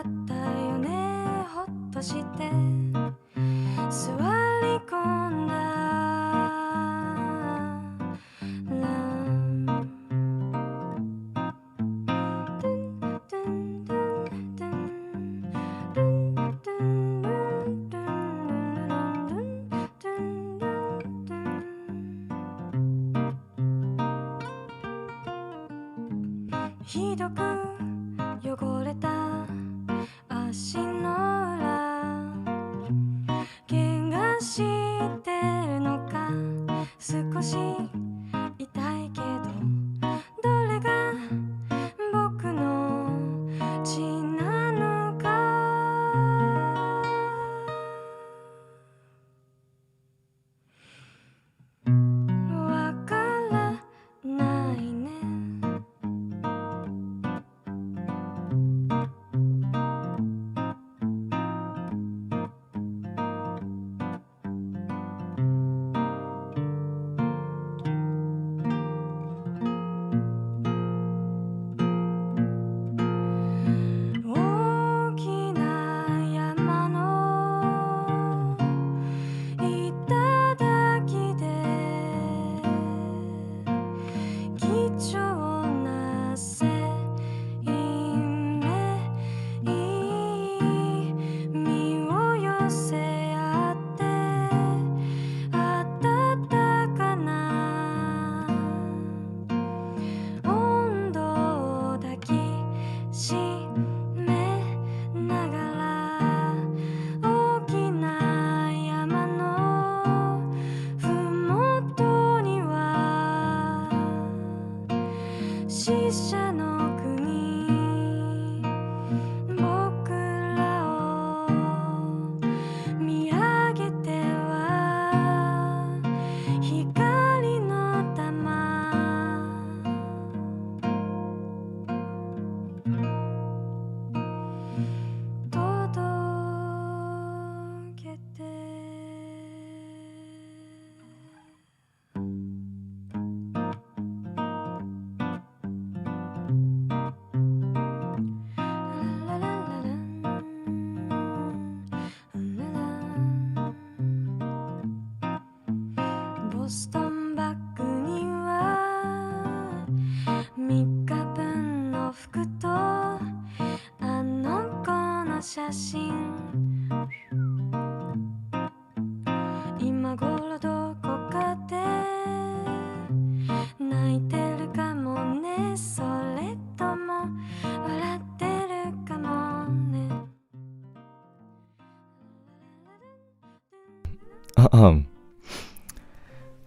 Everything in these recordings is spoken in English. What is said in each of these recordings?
ったよねほっとして座り込んだひどく汚れた足の裏怪我してるのか少し痛いけどどれが僕の血なのかわからないね大きな山の頂で貴重な生命身を寄せ合って温かな温度を抱きしめながら大きな山のふもとには死者の国僕らを見上げては光の玉届けてラララランボストンバッグには3日分の服とあの子の写真今頃どこかで泣いてるかもねそれとも笑ってるかもね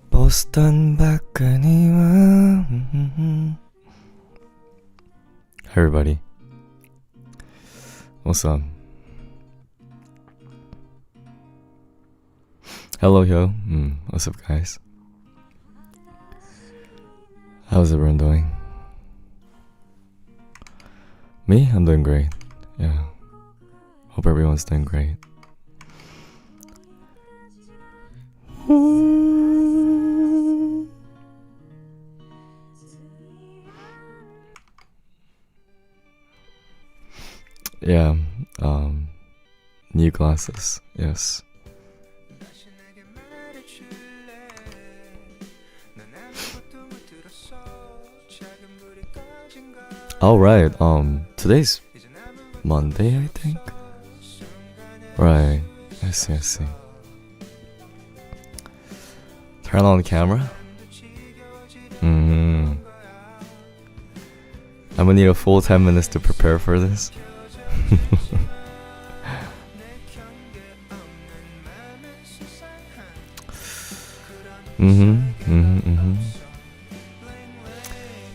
ボストンバッグには Hey everybody, what's up? Hello yo, what's up guys? How's everyone doing? Me? I'm doing great. Yeah, hope everyone's doing great. Yeah, new glasses, yes. Alright, today's Monday, I think? Right, I see. Turn on the camera? I'm gonna need a full 10 minutes to prepare for this.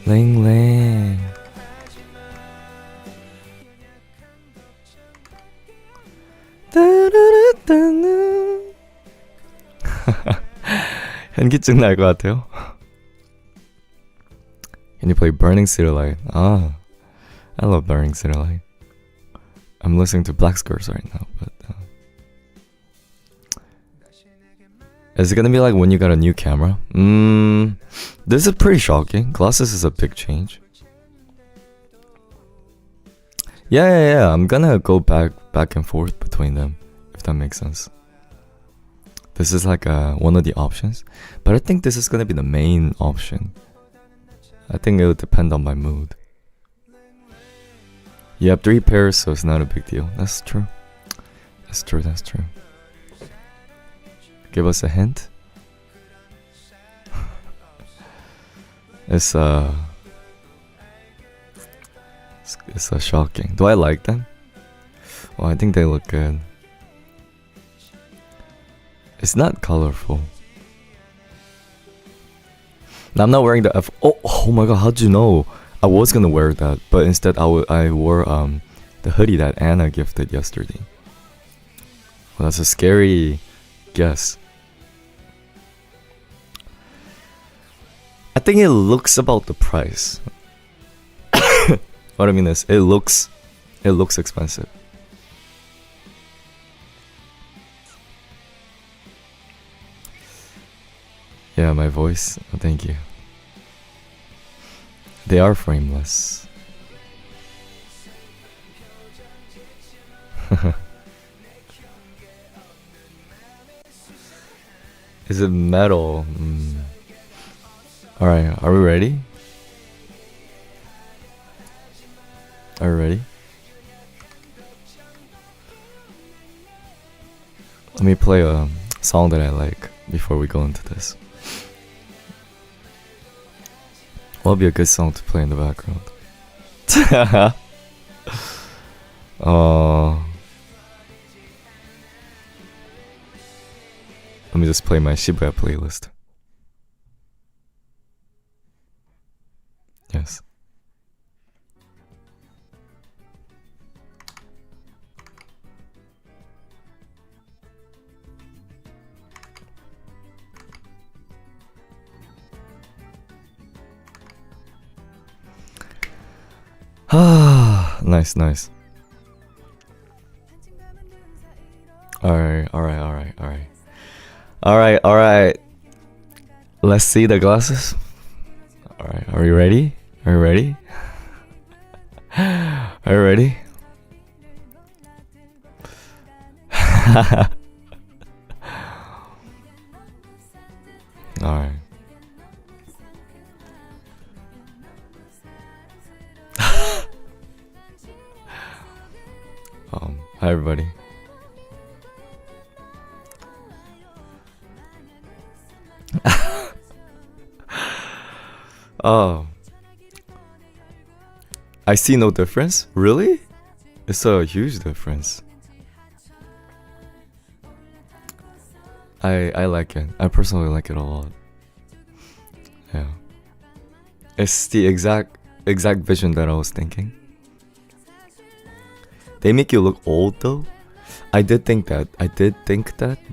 Ling ling. 현기증 날 것 같아요. Can you play Burning City Light? I love Burning City Light. I'm listening to Black Skirts right now, but is it gonna be like when you got a new camera? This is pretty shocking. Glasses is a big change. Yeah. I'm gonna go back and forth between them, if that makes sense. This is like one of the options, but I think this is gonna be the main option. I think it will depend on my mood. You have 3 pairs, so it's not a big deal. That's true. That's true. Give us a hint. It's shocking. Do I like them? Well, I think they look good. It's not colorful. Now, I'm not wearing the F. Oh my god! How'd you know? I was gonna wear that, but instead I wore the hoodie that Anna gifted yesterday. Well, that's a scary guess. I think it looks about the price. What I mean is, it looks expensive. Yeah, my voice. Oh, thank you. They are frameless. Is it metal? Alright, are we ready? Are you ready? Let me play a song that I like before we go into this. What'll be a good song to play in the background? Let me just play my Shibuya playlist. Yes. Nice. Alright. Let's see the glasses. Alright, are you ready? Are you ready? Are you ready? Alright. Hi everybody. Oh, I see no difference. Really? It's a huge difference. I like it. I personally like it a lot. Yeah. It's the exact vision that I was thinking. They make you look old though. I did think that,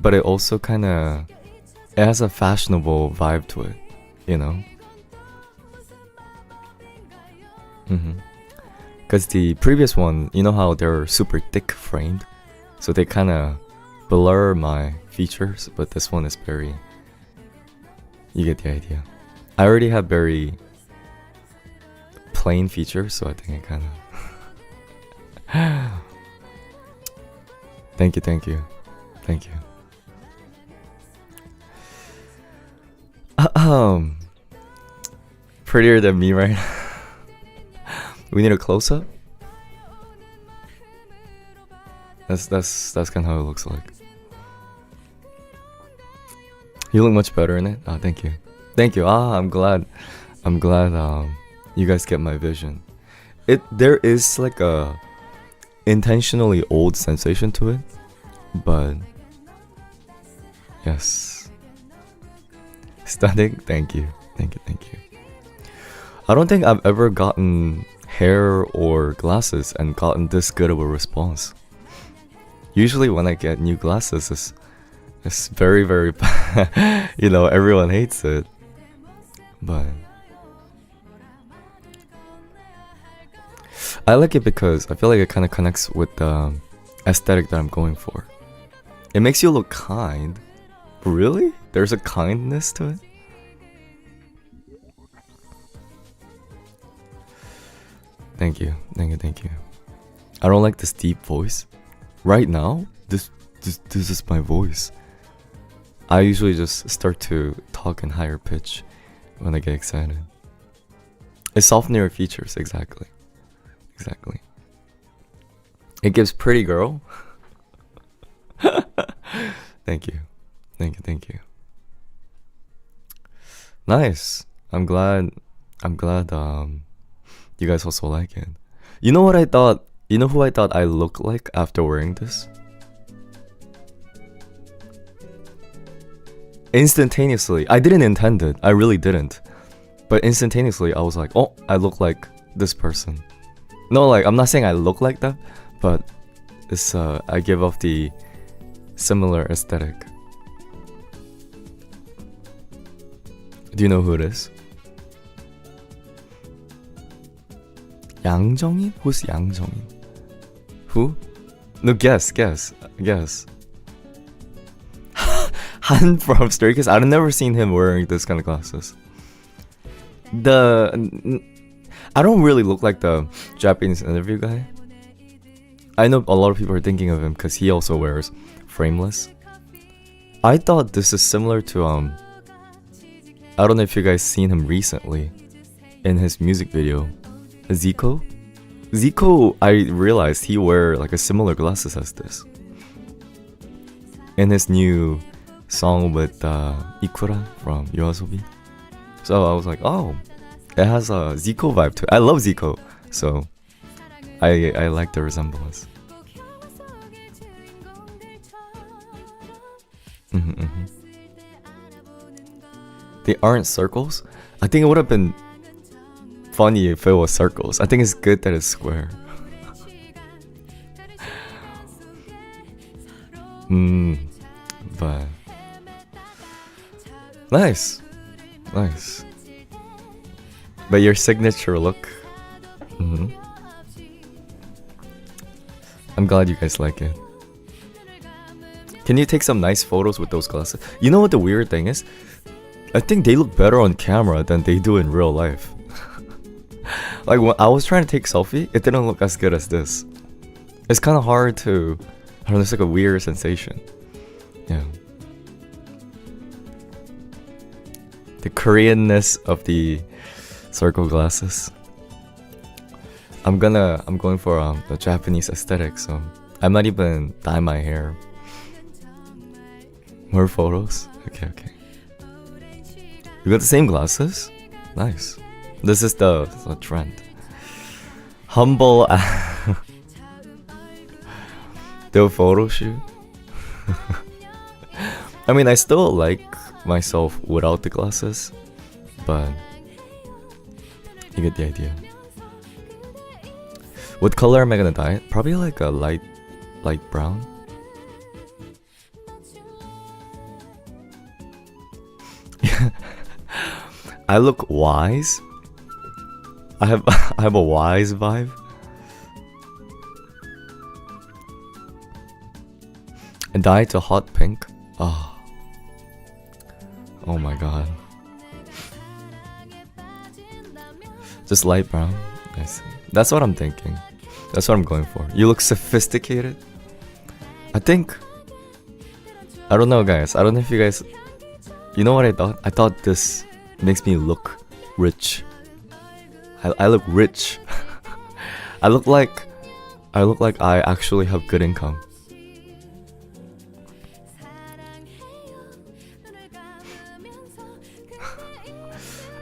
but it also it has a fashionable vibe to it, you know? Because the previous one, you know how they're super thick framed, so they kind of blur my features, but this one is very, you get the idea. I already have very plain features, so I think it kind of Thank you. Prettier than me, right? We need a close up. That's kind of how it looks like. You look much better in it. Thank you. I'm glad. You guys get my vision. There is like a intentionally old sensation to it, but yes, stunning. Thank you. I don't think I've ever gotten hair or glasses and gotten this good of a response. Usually when I get new glasses, it's very, very bad. You know, everyone hates it, but I like it because I feel like it kind of connects with the aesthetic that I'm going for. It makes you look kind. Really? There's a kindness to it? Thank you. I don't like this deep voice. Right now, this is my voice. I usually just start to talk in higher pitch when I get excited. It's soften your features, exactly. Exactly. It gives pretty girl. Thank you. Thank you. Nice. I'm glad you guys also like it. You know what I thought? You know who I thought I look like after wearing this? Instantaneously. I didn't intend it. I really didn't. But instantaneously I was like, "Oh, I look like this person." No, like I'm not saying I look like that, but it's I give off the similar aesthetic. Do you know who it is? Yang Jongin? Who's Yang Jongin? Who? No, guess. Han from Stray Kids. I've never seen him wearing this kind of glasses. I don't really look like the Japanese interview guy. I know a lot of people are thinking of him because he also wears frameless. I thought this is similar to I don't know if you guys seen him recently in his music video, Zico. Zico, I realized he wear like a similar glasses as this in his new song with Ikura from YOASOBI. So I was like, oh, it has a Zico vibe to it. I love Zico, so I like the resemblance. They aren't circles? I think it would have been funny if it was circles. I think it's good that it's square. But nice. But your signature look. I'm glad you guys like it. Can you take some nice photos with those glasses? You know what the weird thing is? I think they look better on camera than they do in real life. Like when I was trying to take selfie, it didn't look as good as this. It's kind of hard to, I don't know, it's like a weird sensation. Yeah. The Koreanness of the circle glasses. I'm going for the Japanese aesthetic, so I might even dye my hair. More photos? Okay. You got the same glasses? Nice. This is the trend. Humble. The photo shoot. I mean, I still like myself without the glasses, but you get the idea. What color am I gonna dye it? Probably like a light brown. I look wise. I have a wise vibe. And dye it to hot pink. Oh my god. Just light brown. I see. That's what I'm thinking. That's what I'm going for. You look sophisticated. I don't know, guys. I don't know if you guys. You know what I thought? I thought this makes me look rich. I look rich. I look like I actually have good income.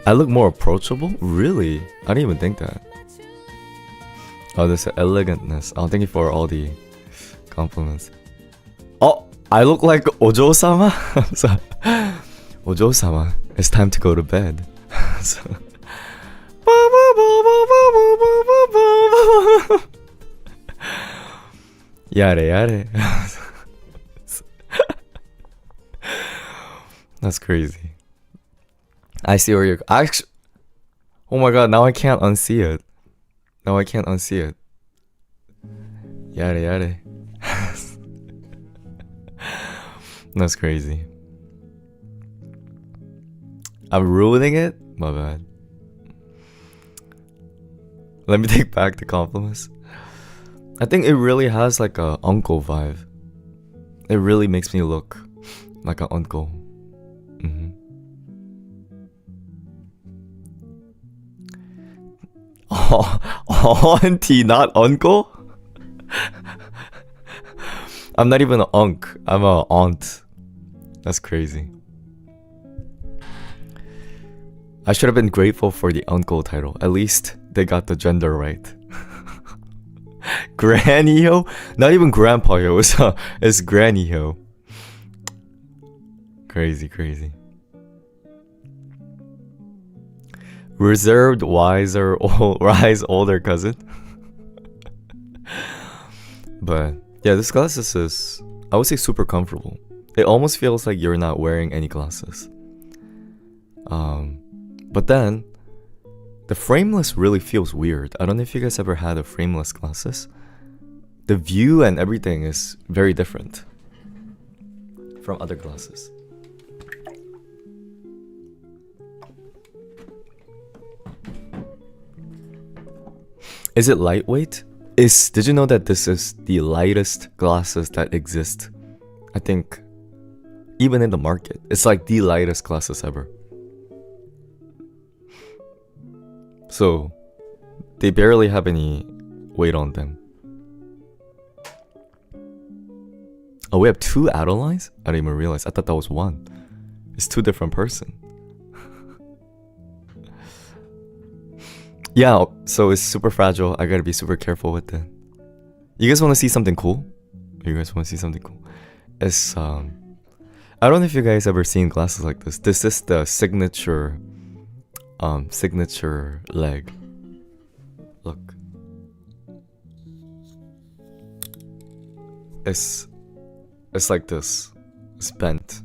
I look more approachable? Really? I didn't even think that. Oh, there's an elegantness. Oh, thank you for all the compliments. Oh, I look like Ojo-sama? Ojo-sama, it's time to go to bed. Yare. That's crazy. I see where you're. Oh my god! Now I can't unsee it. Yare. That's crazy. I'm ruining it? My bad. Let me take back the compliments. I think it really has like a uncle vibe. It really makes me look like an uncle. Mm-hmm. Auntie, not uncle? I'm not even an unk. I'm a aunt. That's crazy. I should have been grateful for the uncle title. At least they got the gender right. Granny ho? Not even grandpa yo. It's granny ho. Crazy, crazy. Reserved, wiser, wise older cousin. But yeah, this glasses is, I would say, super comfortable. It almost feels like you're not wearing any glasses. But then the frameless really feels weird. I don't know if you guys ever had a frameless glasses. The view and everything is very different from other glasses. Is it lightweight? Did you know that this is the lightest glasses that exist? I think even in the market. It's like the lightest glasses ever. So they barely have any weight on them. Oh, we have 2 Adeline's? I didn't even realize. I thought that was 1. It's 2 different person. Yeah, so it's super fragile. I gotta be super careful with it. You guys want to see something cool? It's I don't know if you guys ever seen glasses like this. This is the signature leg. Look. It's like this. It's bent.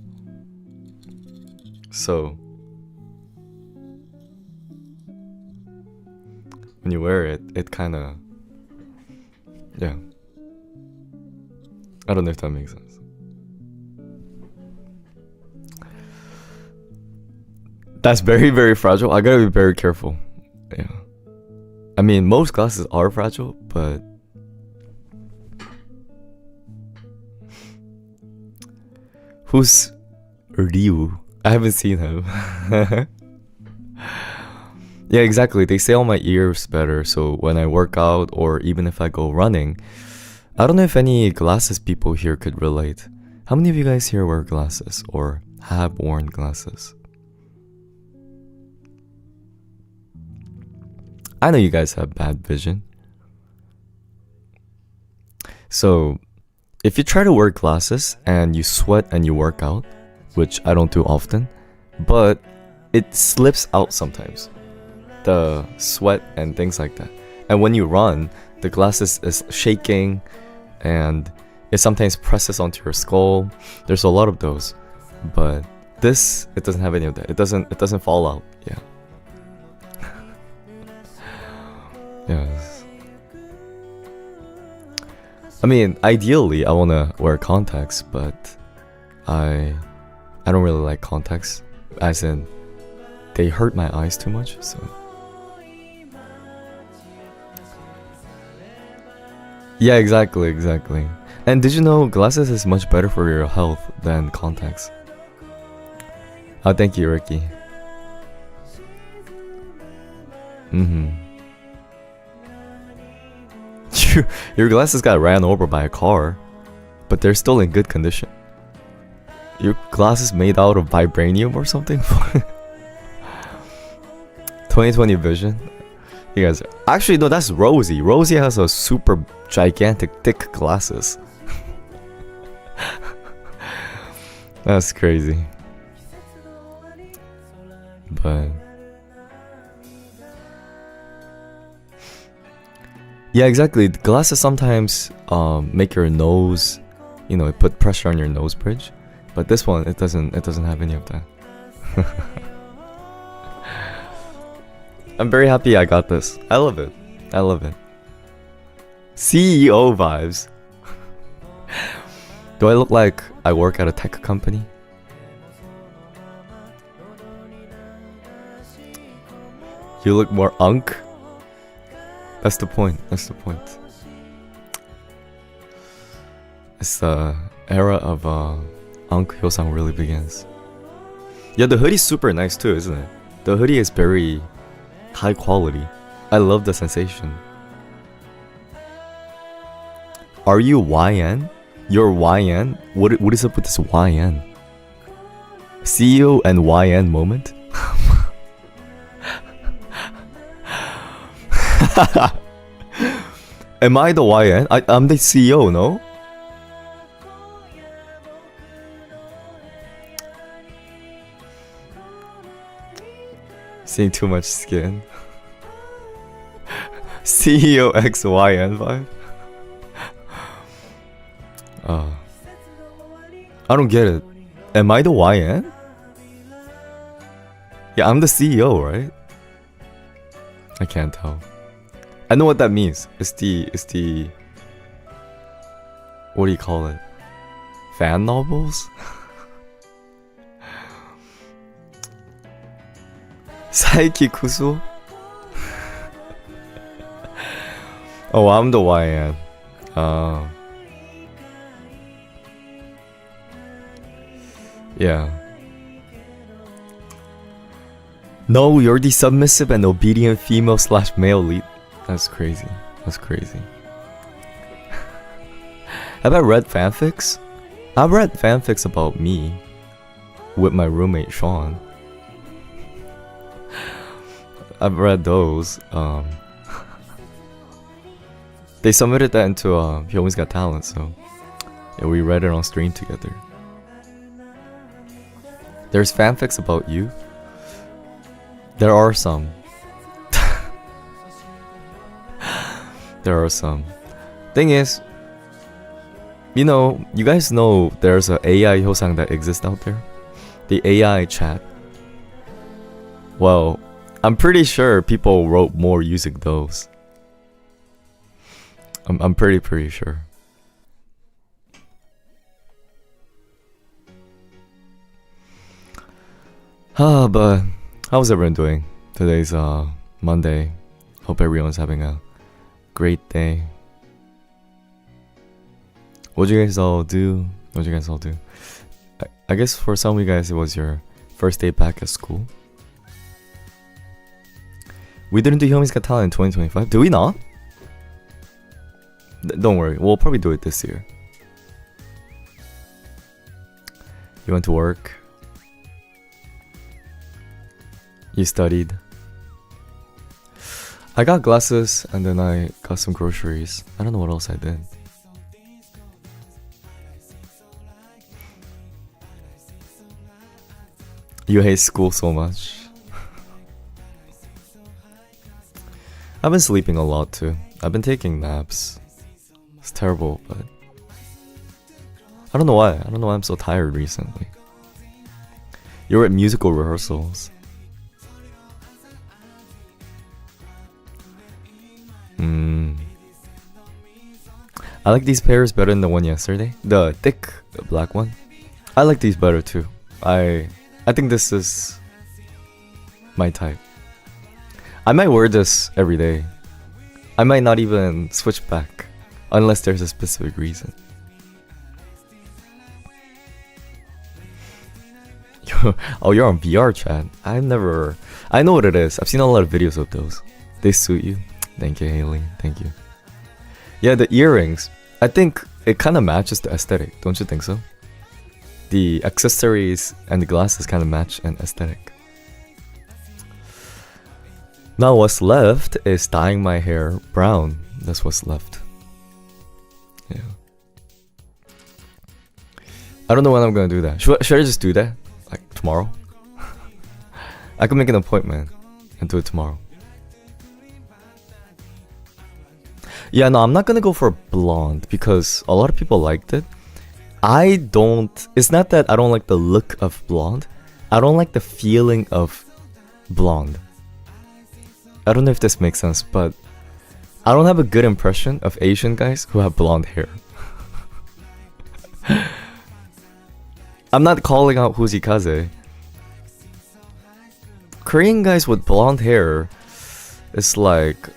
So when you wear it, it kind of, yeah. I don't know if that makes sense. That's very, very fragile. I gotta be very careful. Yeah. I mean, most glasses are fragile, but who's Ryu? I haven't seen him. Yeah, exactly. They say on my ears better, so when I work out or even if I go running, I don't know if any glasses people here could relate. How many of you guys here wear glasses or have worn glasses? I know you guys have bad vision. So if you try to wear glasses and you sweat and you work out, which I don't do often, but it slips out sometimes. The sweat and things like that. And when you run, the glasses is shaking and it sometimes presses onto your skull. There's a lot of those. But this, it doesn't have any of that. It doesn't fall out. Yeah. Yes. I mean, ideally I wanna wear contacts, but I don't really like contacts. As in, they hurt my eyes too much, so. Yeah, exactly. And did you know glasses is much better for your health than contacts? Oh, thank you, Ricky. Your glasses got ran over by a car, but they're still in good condition. Your glasses made out of vibranium or something? 2020 vision? You guys, actually no, that's Rosie. Rosie has a super gigantic thick glasses. That's crazy. But yeah, exactly. Glasses sometimes make your nose, it put pressure on your nose bridge. But this one, it doesn't have any of that. I'm very happy I got this. I love it. CEO vibes. Do I look like I work at a tech company? You look more unk? That's the point. It's the era of Ankh Hyosang really begins. Yeah, the hoodie's super nice too, isn't it? The hoodie is very high quality. I love the sensation. Are you YN? You're YN? What is up with this YN? CEO and YN moment? Am I the YN? I'm the CEO, no? Seeing too much skin. CEO X YN vibe. I don't get it. Am I the YN? Yeah, I'm the CEO, right? I can't tell. I know what that means. It's the what do you call it? Fan novels? Saiki Kuso? Oh, I'm the YN. Yeah. No, you're the submissive and obedient female / male lead. That's crazy. That's crazy. Have I read fanfics? I've read fanfics about me with my roommate Sean. I've read those. They submitted that into Hyomi's Got Talent, so yeah, we read it on stream together. There's fanfics about you. There are some. There are some. Thing is, you know, you guys know there's a AI Hyosang that exists out there? The AI chat. Well, I'm pretty sure people wrote more using those. I'm pretty sure. But how's everyone doing? Today's Monday. Hope everyone's having a great day. What'd you guys all do? I guess for some of you guys it was your first day back at school. We didn't do Hyomi's Got Talent in 2025. Did we not? Don't worry, we'll probably do it this year. You went to work. You studied. I got glasses and then I got some groceries. I don't know what else I did. You hate school so much. I've been sleeping a lot too. I've been taking naps. It's terrible, but I don't know why. I don't know why I'm so tired recently. You were at musical rehearsals. I like these pairs better than the one yesterday. The thick black one. I like these better too. I think this is my type. I might wear this every day. I might not even switch back unless there's a specific reason. Oh, you're on VR chat. I know what it is. I've seen a lot of videos of those. They suit you. Thank you, Haley. Thank you. Yeah, the earrings. I think it kind of matches the aesthetic. Don't you think so? The accessories and the glasses kind of match an aesthetic. Now what's left is dyeing my hair brown. That's what's left. Yeah. I don't know when I'm gonna do that. Should I just do that? Like tomorrow? I could make an appointment and do it tomorrow. Yeah, no, I'm not gonna go for blonde because a lot of people liked it. It's not that I don't like the look of blonde. I don't like the feeling of blonde. I don't know if this makes sense, but I don't have a good impression of Asian guys who have blonde hair. I'm not calling out Fujikaze. Korean guys with blonde hair is like...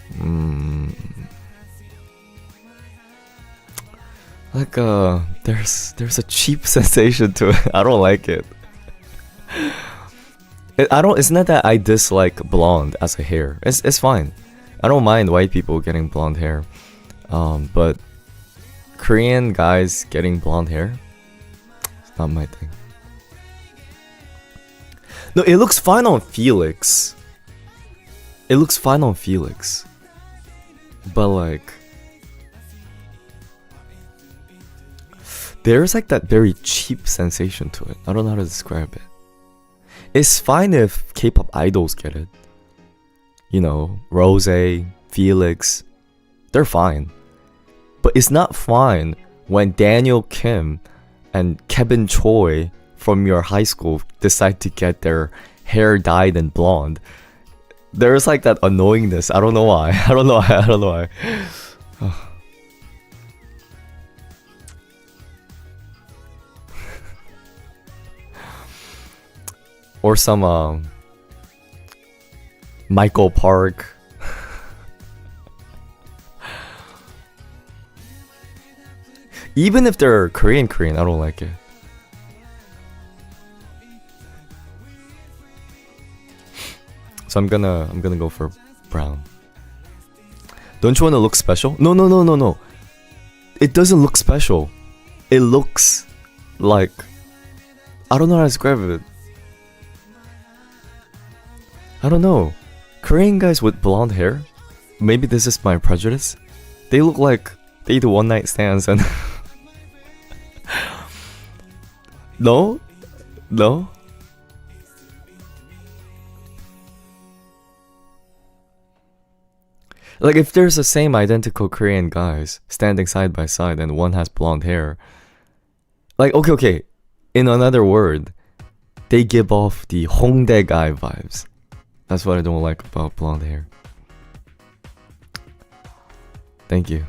Like there's a cheap sensation to it. I don't like it. I don't. It's not that I dislike blonde as a hair. It's fine. I don't mind white people getting blonde hair. But Korean guys getting blonde hair, it's not my thing. No, it looks fine on Felix. It looks fine on Felix. But like, there's like that very cheap sensation to it. I don't know how to describe it. It's fine if K-pop idols get it. You know, Rose, Felix, they're fine. But it's not fine when Daniel Kim and Kevin Choi from your high school decide to get their hair dyed in blonde. There's like that annoyingness. I don't know why. I don't know why. Or some Michael Park. Even if they're Korean, I don't like it. So I'm gonna go for brown. Don't you want to look special? No. It doesn't look special. It looks like, I don't know how to describe it. I don't know. Korean guys with blonde hair, maybe this is my prejudice, they look like they do one night stands and No? Like if there's the same identical Korean guys standing side by side and one has blonde hair, like okay, in another word, they give off the Hongdae guy vibes. That's what I don't like about blonde hair. Thank you.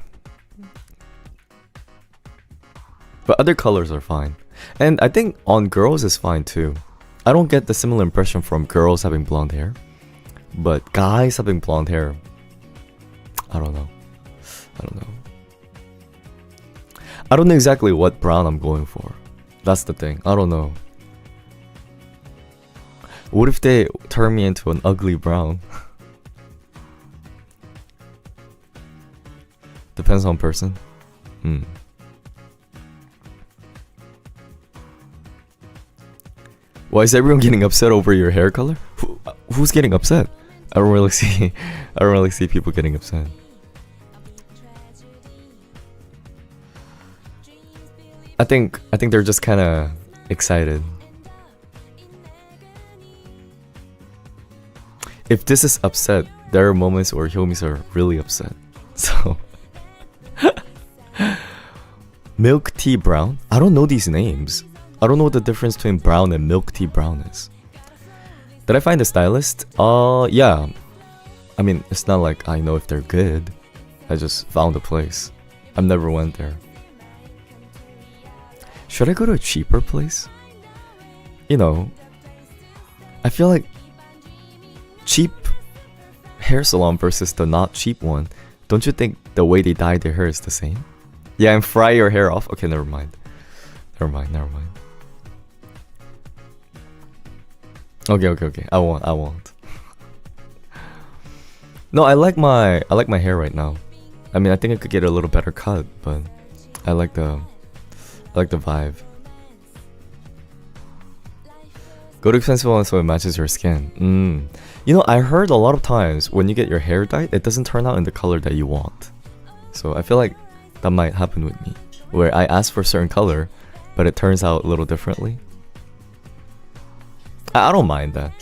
But other colors are fine. And I think on girls is fine too. I don't get the similar impression from girls having blonde hair. But guys having blonde hair, I don't know. I don't know exactly what brown I'm going for. That's the thing. I don't know. What if they turn me into an ugly brown? Depends on person. Why is everyone getting upset over your hair color? Who's getting upset? I don't really see people getting upset. I think they're just kind of excited. If this is upset, there are moments where Hyomis are really upset. So milk tea brown? I don't know these names. I don't know what the difference between brown and milk tea brown is. Did I find a stylist? Yeah. I mean, it's not like I know if they're good. I just found a place. I've never went there. Should I go to a cheaper place? You know, I feel like cheap hair salon versus the not cheap one. Don't you think the way they dye their hair is the same? Yeah, and fry your hair off. Okay, never mind. Okay. I won't. No, I like my hair right now. I mean, I think I could get a little better cut, but I like the vibe. Go to expensive one so it matches your skin. You know, I heard a lot of times when you get your hair dyed, it doesn't turn out in the color that you want. So I feel like that might happen with me, where I ask for a certain color, but it turns out a little differently. I don't mind that.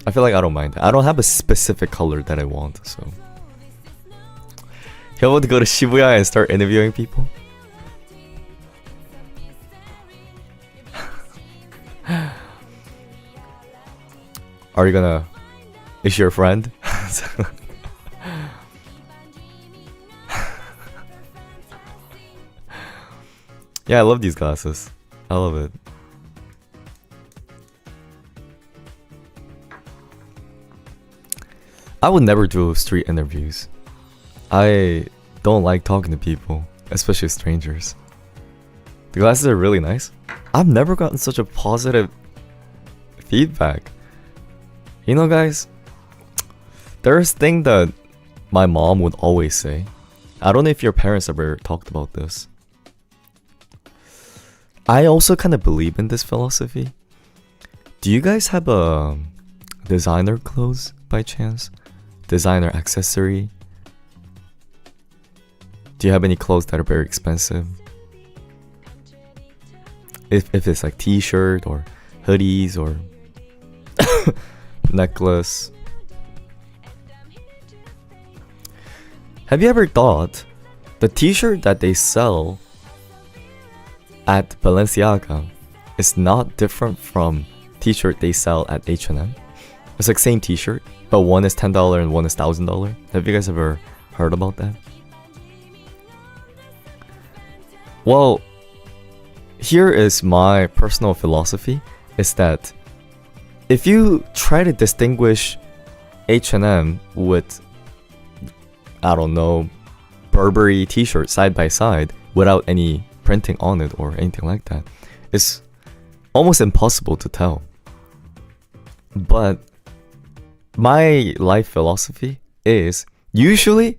I feel like I don't mind that. I don't have a specific color that I want, so. You want to go to Shibuya and start interviewing people? Are you gonna... Is she your friend? Yeah, I love these glasses. I love it. I would never do street interviews. I don't like talking to people, especially strangers. The glasses are really nice. I've never gotten such a positive feedback. You know, guys, there's a thing that my mom would always say. I don't know if your parents ever talked about this. I also kind of believe in this philosophy. Do you guys have a designer clothes by chance? Designer accessory? Do you have any clothes that are very expensive? If it's like t-shirt or hoodies or necklace. Have you ever thought the t-shirt that they sell at Balenciaga is not different from t-shirt they sell at H&M? It's like same t-shirt, but one is $10 and one is $1,000. Have you guys ever heard about that? Well, here is my personal philosophy, is that if you try to distinguish H&M with, I don't know, Burberry t-shirt side by side without any printing on it or anything like that, it's almost impossible to tell. But my life philosophy is usually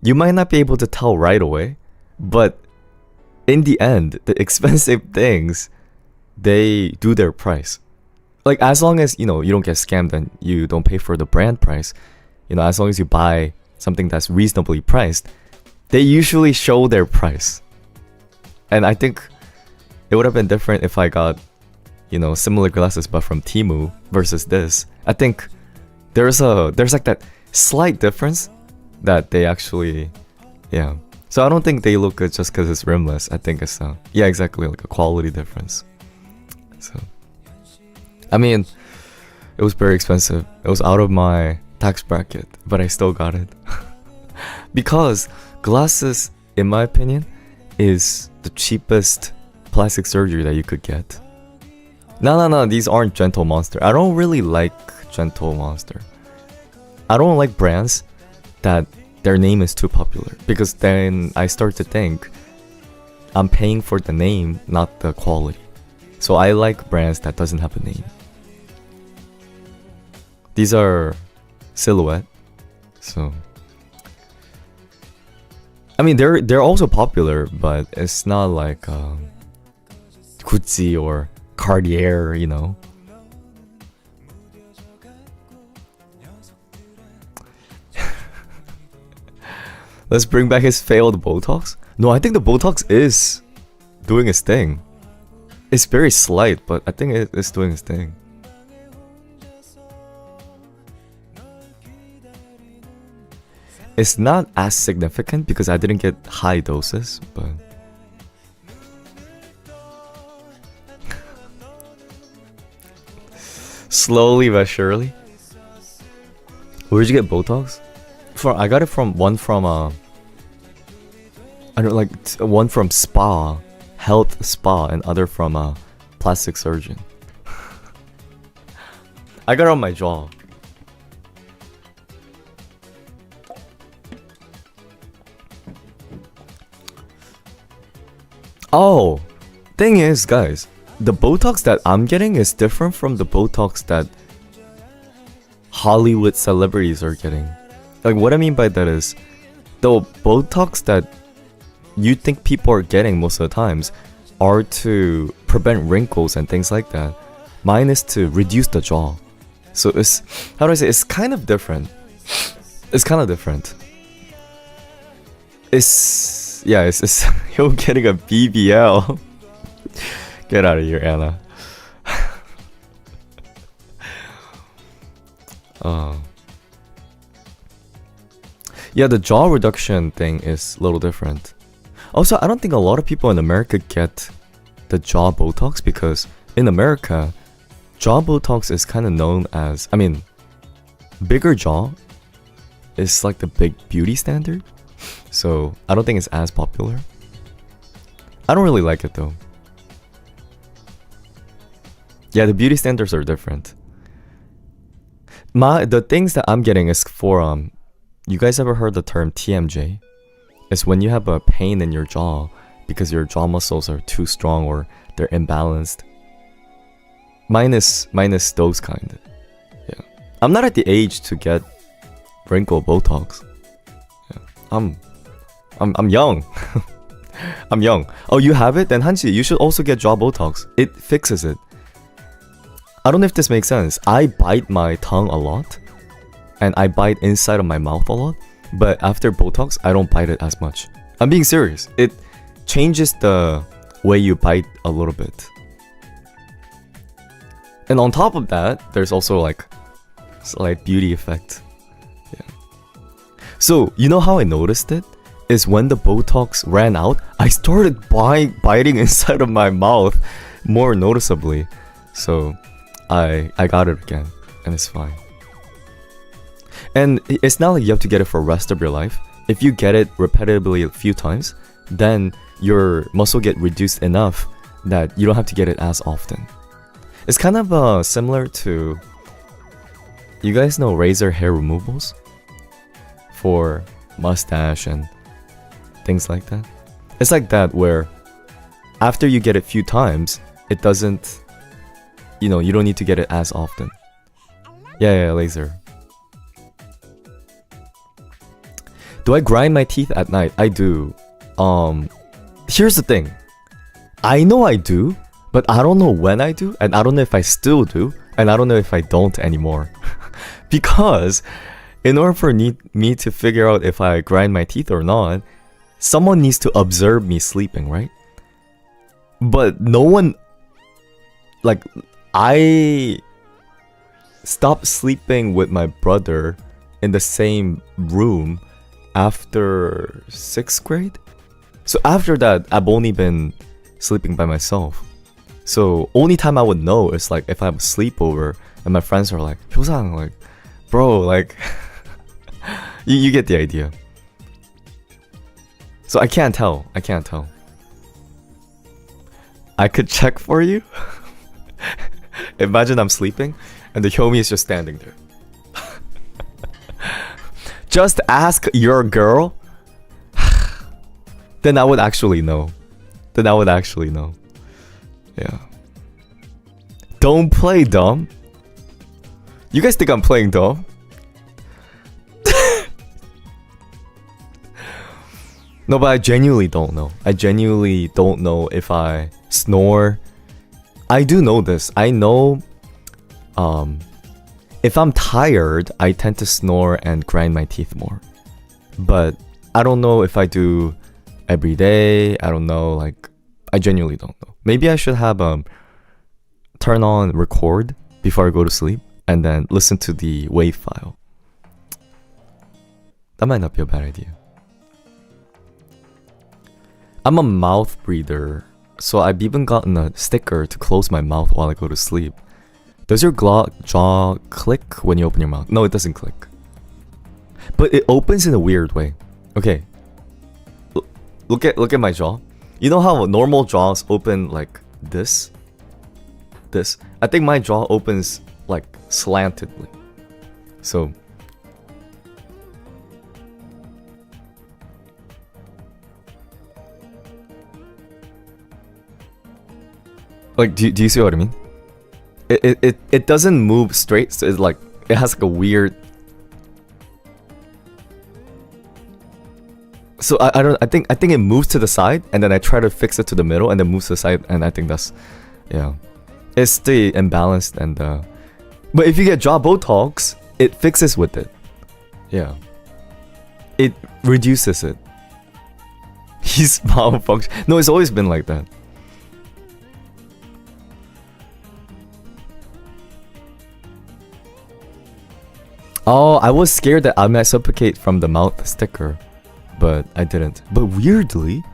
you might not be able to tell right away, but in the end, the expensive things, they do their price. Like, as long as, you know, you don't get scammed and you don't pay for the brand price, you know, as long as you buy something that's reasonably priced, they usually show their price. And I think it would have been different if I got, you know, similar glasses but from Temu versus this. I think there's like that slight difference that they actually, yeah. So I don't think they look good just because it's rimless. I think it's yeah, exactly, like a quality difference. So I mean, it was very expensive. It was out of my tax bracket, but I still got it. Because glasses, in my opinion, is the cheapest plastic surgery that you could get. No, these aren't Gentle Monster. I don't really like Gentle Monster. I don't like brands that their name is too popular, because then I start to think I'm paying for the name, not the quality. So I like brands that doesn't have a name. These are Silhouette, so I mean they're also popular, but it's not like Gucci or Cartier, you know. Let's bring back his failed Botox. No, I think the Botox is doing its thing. It's very slight, but I think it is doing its thing. It's not as significant because I didn't get high doses, but slowly but surely. Where'd you get Botox? I got it from one from spa, health spa, and other from a plastic surgeon. I got it on my jaw. Oh, thing is, guys, the Botox that I'm getting is different from the Botox that Hollywood celebrities are getting. Like, what I mean by that is, the Botox that you think people are getting most of the times are to prevent wrinkles and things like that. Mine is to reduce the jaw. So it's, how do I say, it's kind of different. It's kind of different. It's you're getting a BBL. Get out of here, Anna. Yeah, the jaw reduction thing is a little different. Also, I don't think a lot of people in America get the jaw Botox, because in America, jaw Botox is kind of known as, I mean, bigger jaw is like the big beauty standard. So I don't think it's as popular. I don't really like it though. Yeah, the beauty standards are different. The things that I'm getting is for you guys ever heard the term TMJ? It's when you have a pain in your jaw because your jaw muscles are too strong or they're imbalanced. Minus those kind. Yeah. I'm not at the age to get wrinkle Botox. Yeah. I'm young. I'm young. Oh, you have it? Then Hanji, you should also get jaw Botox. It fixes it. I don't know if this makes sense. I bite my tongue a lot. And I bite inside of my mouth a lot. But after Botox, I don't bite it as much. I'm being serious. It changes the way you bite a little bit. And on top of that, there's also like slight beauty effect. Yeah. So, you know how I noticed it? Is when the Botox ran out, I started biting inside of my mouth more noticeably. So, I got it again, and it's fine. And it's not like you have to get it for the rest of your life. If you get it repetitively a few times, then your muscle get reduced enough that you don't have to get it as often. It's kind of similar to, you guys know razor hair removals? For mustache and things like that. It's like that where after you get it a few times, it doesn't, you don't need to get it as often. Yeah, laser. Do I grind my teeth at night? I do. Here's the thing. I know I do, but I don't know when I do, and I don't know if I still do, and I don't know if I don't anymore. Because in order for me to figure out if I grind my teeth or not, someone needs to observe me sleeping, right? But no one, like, I stopped sleeping with my brother in the same room after 6th grade. So after that, I've only been sleeping by myself. So only time I would know is like if I have a sleepover and my friends are like, 효상, like, bro, like, you get the idea. So I can't tell. I could check for you. Imagine I'm sleeping and the Hyomi is just standing there. Just ask your girl. Then I would actually know. Yeah. Don't play dumb. You guys think I'm playing dumb? No, but I genuinely don't know. I genuinely don't know if I snore. I do know this. I know if I'm tired, I tend to snore and grind my teeth more. But I don't know if I do every day. I don't know, like, I genuinely don't know. Maybe I should have turn on record before I go to sleep and then listen to the WAV file. That might not be a bad idea. I'm a mouth breather, so I've even gotten a sticker to close my mouth while I go to sleep. Does your jaw click when you open your mouth? No, it doesn't click. But it opens in a weird way. Okay. Look at my jaw. You know how normal jaws open like this? This. I think my jaw opens like slantedly. So like, do you see what I mean? It doesn't move straight, so it's like it has like a weird. So I think it moves to the side and then I try to fix it to the middle and then moves to the side, and I think that's, yeah, it's the imbalanced and but if you get jaw Botox, it fixes with it. Yeah. It reduces it. He's malfunction. No, it's always been like that. Oh, I was scared that I might suffocate from the mouth sticker, but I didn't. But weirdly,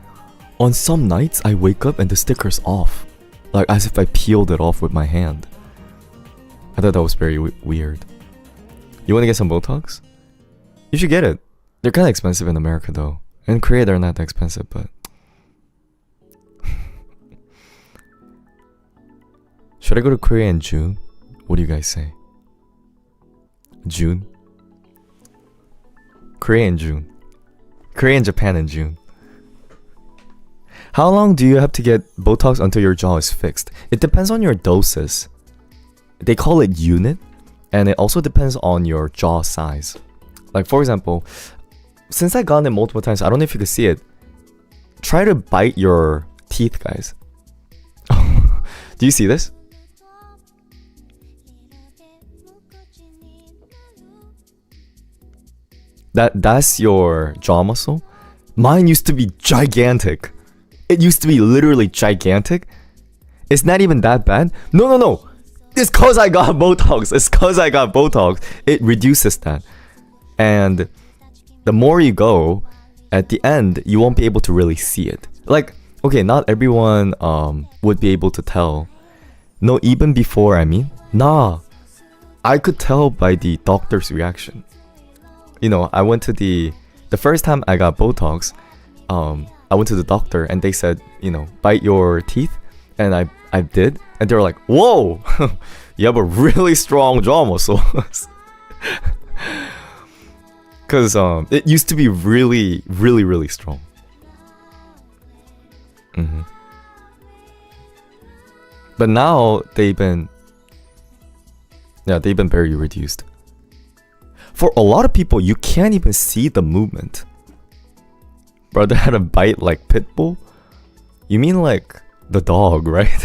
on some nights I wake up and the sticker's off, like as if I peeled it off with my hand. I thought that was very weird. You want to get some Botox? You should get it. They're kind of expensive in America though. In Korea they're not that expensive, but should I go to Korea in June? What do you guys say? June? Korea in June. Korea and Japan in June. How long do you have to get Botox until your jaw is fixed? It depends on your doses. They call it unit, and it also depends on your jaw size. Like for example, since I've gotten it multiple times, I don't know if you can see it. Try to bite your teeth, guys. Do you see this? That's your jaw muscle. Mine used to be gigantic. It used to be literally gigantic. It's not even that bad. No. It's cause I got Botox. It reduces that. And the more you go, at the end, you won't be able to really see it. Like, okay, not everyone would be able to tell. No, even before, I could tell by the doctor's reaction. You know, I went to the first time I got Botox, I went to the doctor and they said, you know, bite your teeth. And I did. And they were like, whoa, you have a really strong jaw muscle. Because it used to be really, really, really strong. But now they've been very reduced. For a lot of people, you can't even see the movement. Brother had a bite like Pitbull? You mean like the dog, right?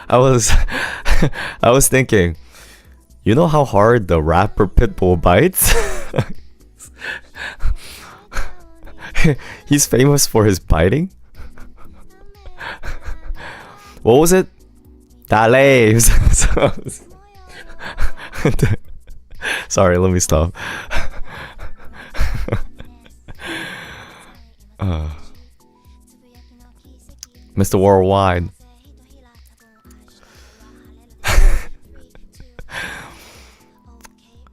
I was thinking, you know how hard the rapper Pitbull bites? He's famous for his biting. What was it? Dale. Sorry, let me stop. Mr. Worldwide.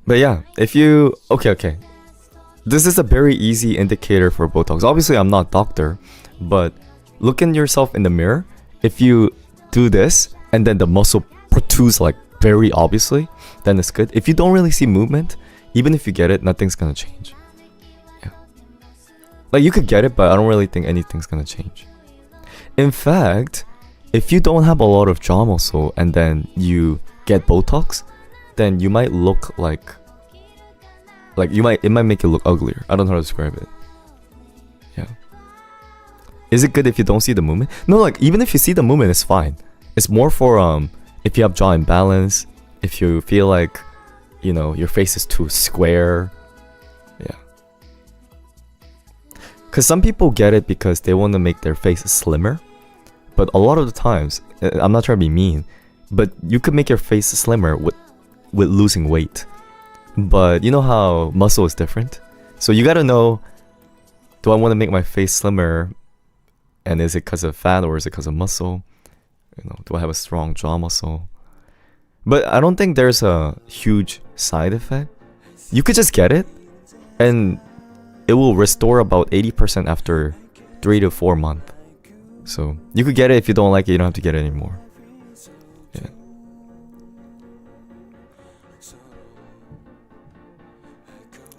But yeah, if you... Okay. This is a very easy indicator for Botox. Obviously, I'm not a doctor, but look in yourself in the mirror. If you do this, and then the muscle protrudes like very obviously, then it's good. If you don't really see movement, even if you get it, nothing's gonna change. Yeah. Like you could get it, but I don't really think anything's gonna change. In fact, if you don't have a lot of jaw muscle and then you get Botox, then you might look like it might make it look uglier. I don't know how to describe it. Yeah. Is it good if you don't see the movement? No, like even if you see the movement, it's fine. It's more for if you have jaw imbalance, if you feel like, you know, your face is too square. Yeah. Cause some people get it because they want to make their face slimmer. But a lot of the times, I'm not trying to be mean, but you could make your face slimmer with losing weight. But you know how muscle is different? So you gotta know, do I want to make my face slimmer? And is it because of fat or is it because of muscle? You know, do I have a strong jaw muscle? But I don't think there's a huge side effect. You could just get it, and it will restore about 80% after 3 to 4 months. So you could get it. If you don't like it, you don't have to get it anymore. Yeah.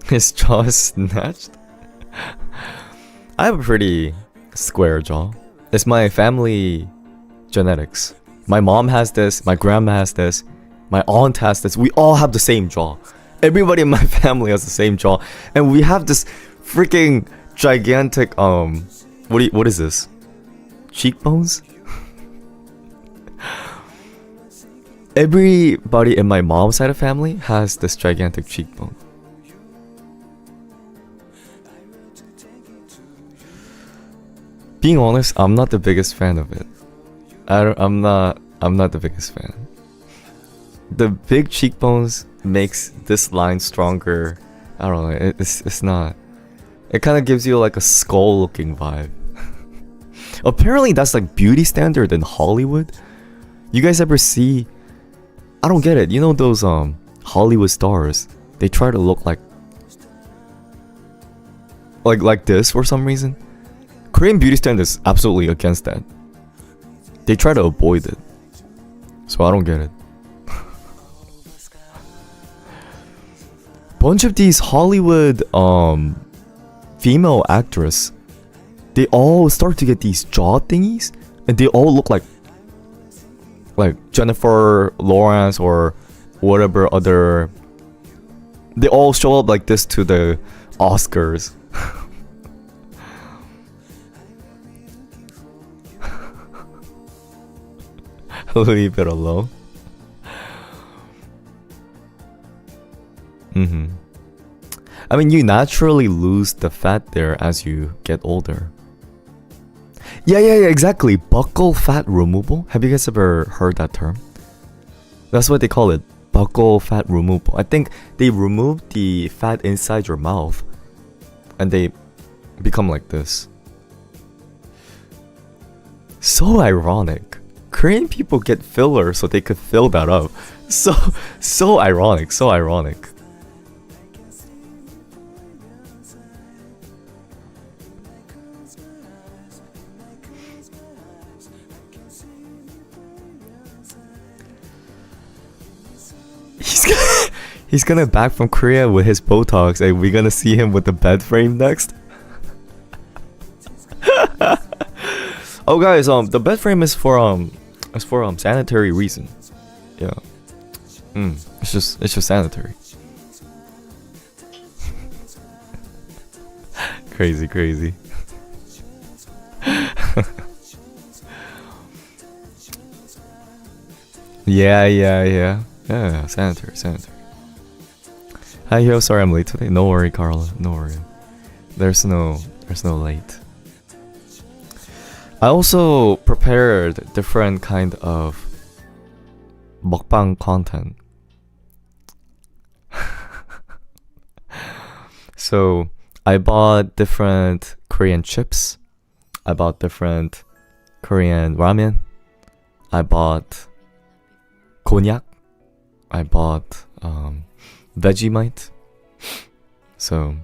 His jaw is snatched? I have a pretty square jaw. It's my family genetics. My mom has this, my grandma has this, my aunt has this. We all have the same jaw. Everybody in my family has the same jaw. And we have this freaking gigantic what is this? Cheekbones? Everybody in my mom's side of family has this gigantic cheekbone. Being honest, I'm not the biggest fan of it. I'm not the biggest fan. The big cheekbones makes this line stronger. I don't know. It's not. It kind of gives you like a skull looking vibe. Apparently that's like beauty standard in Hollywood. You guys ever see? I don't get it. You know those Hollywood stars? They try to look like this for some reason. Korean beauty standard is absolutely against that. They try to avoid it. So I don't get it. Bunch of these Hollywood female actress, they all start to get these jaw thingies, and they all look like Jennifer Lawrence or whatever other. They all show up like this to the Oscars. Leave it alone. I mean, you naturally lose the fat there as you get older. Yeah, exactly. Buccal fat removal. Have you guys ever heard that term? That's what they call it. Buccal fat removal. I think they remove the fat inside your mouth and they become like this. So ironic. Korean people get filler so they could fill that up. So ironic, so ironic. He's gonna back from Korea with his Botox, and we're gonna see him with the bed frame next. Oh guys, the bed frame is for sanitary reason. Yeah. It's just sanitary. Crazy. Yeah, sanitary. Hi, yo, sorry I'm late today. No worry, Carla. No worry. There's no late. I also prepared different kind of mukbang content. So I bought different Korean chips. I bought different Korean ramen. I bought konjac. I bought Vegemite. So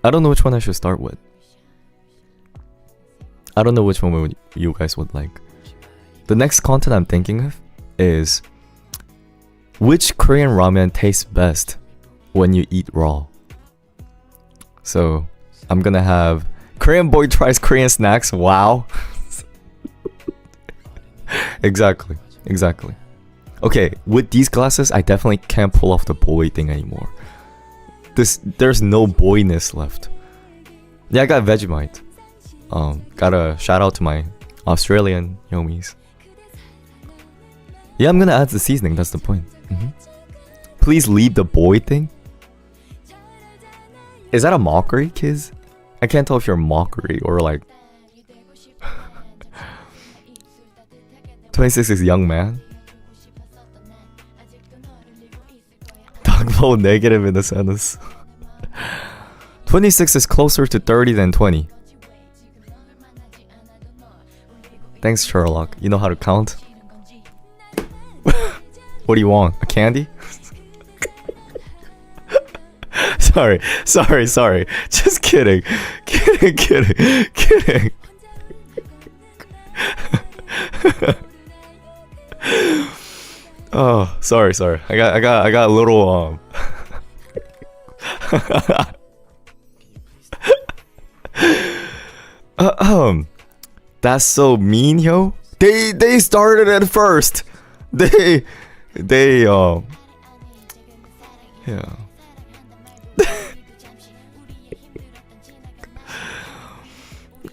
I don't know which one I should start with. I don't know which one you guys would like. The next content I'm thinking of is which Korean ramen tastes best when you eat raw. So I'm gonna have Korean boy tries Korean snacks. Wow. Exactly. Okay, with these glasses, I definitely can't pull off the boy thing anymore. There's no boyness left. Yeah, I got Vegemite. Got a shout out to my Australian homies. Yeah, I'm gonna add the seasoning, that's the point. Please leave the boy thing. Is that a mockery, kids? I can't tell if you're a mockery or like 26 is young man. Talk about negative in the sentence. 26 is closer to 30 than 20. Thanks, Sherlock. You know how to count? What do you want? A candy? Sorry. Just kidding. Kidding. Oh, sorry. I got a little That's so mean, yo. They started it first. They yeah.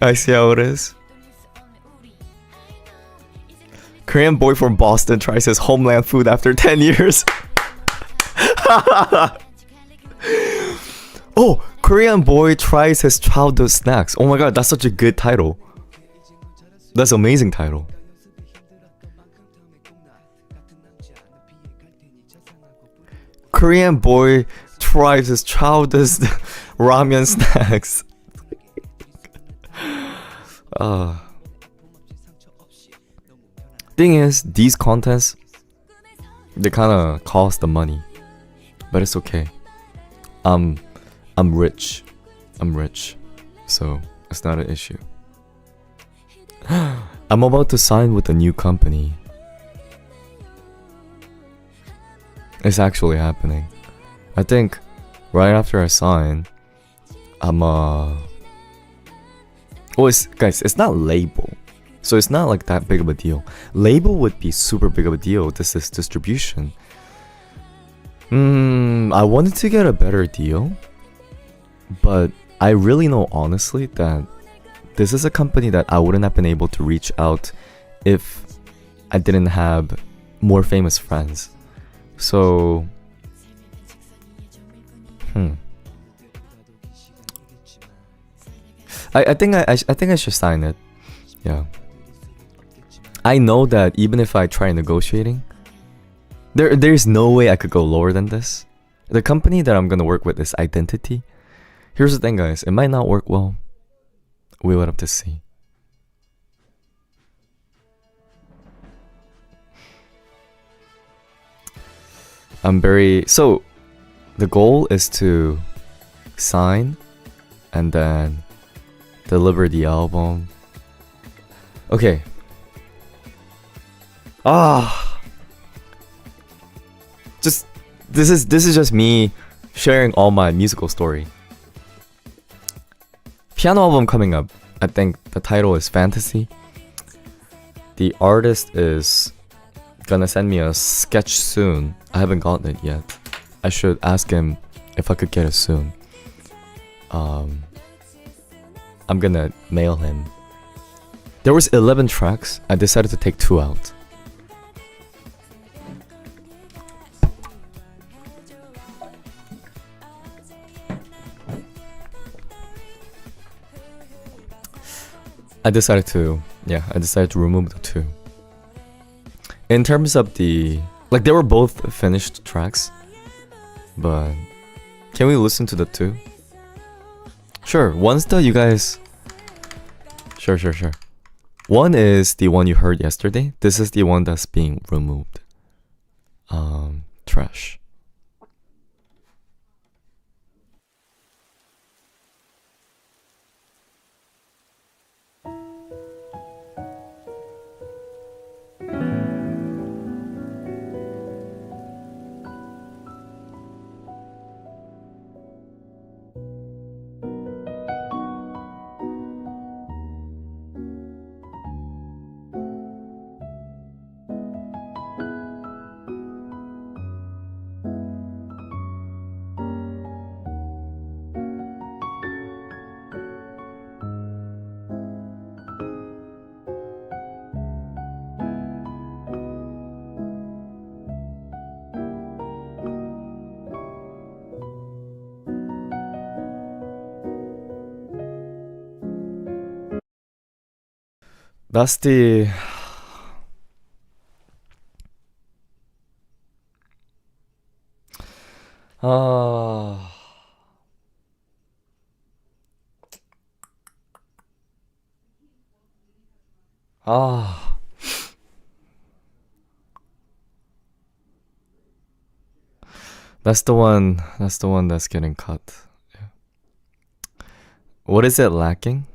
I see how it is. Korean boy from Boston tries his homeland food after 10 years. Oh, Korean boy tries his childhood snacks. Oh my god, that's such a good title. That's an amazing title. Korean boy tries his childhood ramen snacks. Thing is, these contents, they kind of cost the money, but it's okay. I'm rich, so it's not an issue. I'm about to sign with a new company. It's actually happening. I think right after I sign, I'm Well, guys, it's not label. So it's not like that big of a deal. Label would be super big of a deal. This is distribution. I wanted to get a better deal, but I really know honestly that this is a company that I wouldn't have been able to reach out if I didn't have more famous friends. So, I think I think I should sign it. Yeah. I know that even if I try negotiating, there's no way I could go lower than this. The company that I'm gonna work with is Identity. Here's the thing, guys. It might not work well. We would have to see. So the goal is to sign and then deliver the album. Okay. This is just me sharing all my musical story. Piano album coming up. I think the title is Fantasy. The artist is gonna send me a sketch soon. I haven't gotten it yet. I should ask him if I could get it soon. I'm gonna mail him. There was 11 tracks. I decided to take 2 out. I decided to remove the 2. In terms of they were both finished tracks, but can we listen to the 2? Sure, one's the you guys. Sure. One is the one you heard yesterday. This is the one that's being removed. Trash. That's the that's the one that's getting cut. Yeah. What is it lacking?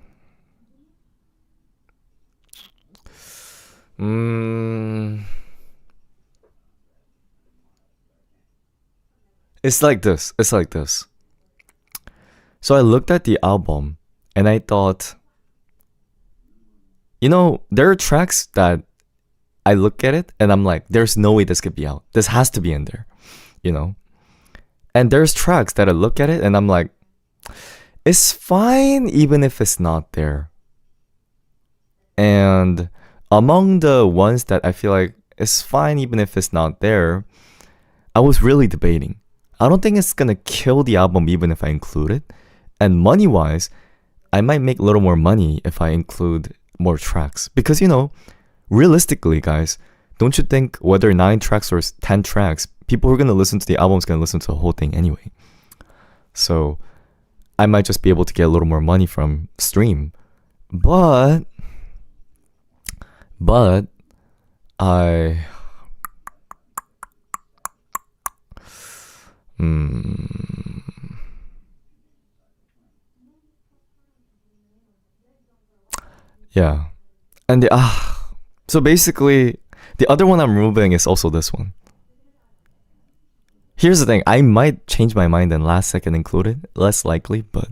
It's like this. So I looked at the album and I thought, there are tracks that I look at it and I'm like, there's no way this could be out. This has to be in there, And there's tracks that I look at it and I'm like, it's fine even if it's not there. And among the ones that I feel like it's fine even if it's not there, I was really debating. I don't think it's gonna kill the album even if I include it. And money-wise, I might make a little more money if I include more tracks. Because, realistically, guys, don't you think whether 9 tracks or 10 tracks, people who are gonna listen to the album is gonna listen to the whole thing anyway. So I might just be able to get a little more money from stream. But I yeah. And so basically the other one I'm removing is also this one. Here's the thing, I might change my mind and last second include it, less likely, but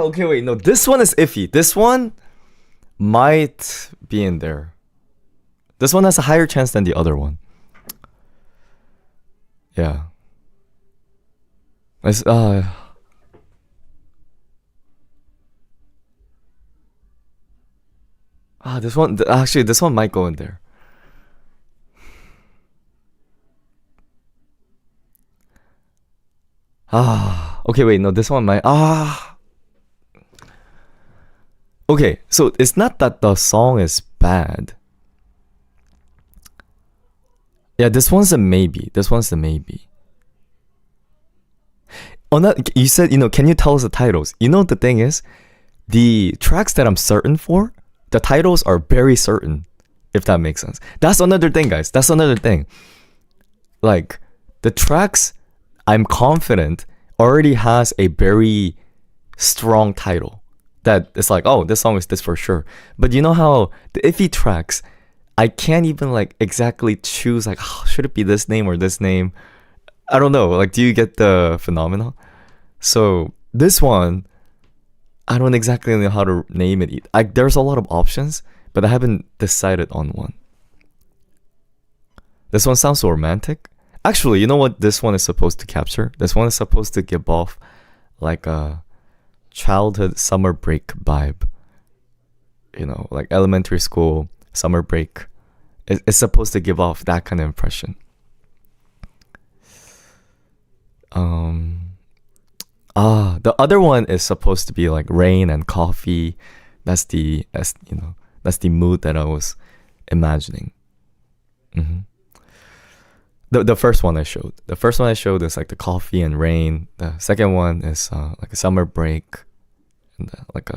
okay, wait, no, this one is iffy. This one might be in there. This one has a higher chance than the other one. Yeah. It's, this one, actually, this one might go in there. Okay, wait, no, this one might, okay, so it's not that the song is bad. Yeah, this one's a maybe. This one's a maybe. Oh, no, you said, can you tell us the titles? The thing is, the tracks that I'm certain for, the titles are very certain, if that makes sense. That's another thing, guys. That's another thing. Like, the tracks I'm confident already has a very strong title. That it's like, oh, this song is this for sure. But you know how the iffy tracks, I can't even like exactly choose like, should it be this name or this name? I don't know. Like, do you get the phenomenon? So this one, I don't exactly know how to name it. There's a lot of options, but I haven't decided on one. This one sounds so romantic. Actually, you know what this one is supposed to capture? This one is supposed to give off like a childhood summer break vibe. Like elementary school, summer break. It's supposed to give off that kind of impression. The other one is supposed to be like rain and coffee. That's the mood that I was imagining. The first one I showed. The first one I showed is like the coffee and rain. The second one is like a summer break, and like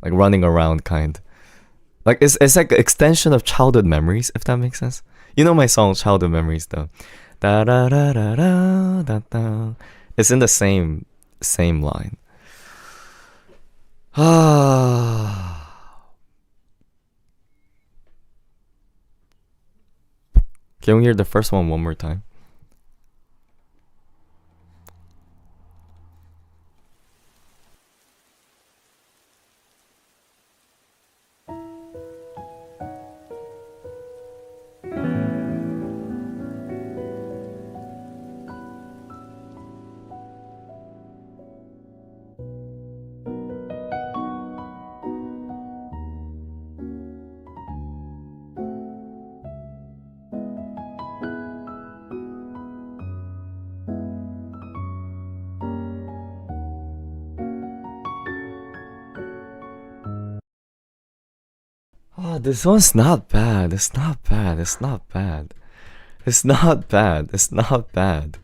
running around kind. Like it's like an extension of childhood memories, if that makes sense. My song Childhood Memories, though. Da da da da da da da. It's in the same line. Can we hear the first one more time? This one's not bad. It's not bad. It's not bad. It's not bad. It's not bad.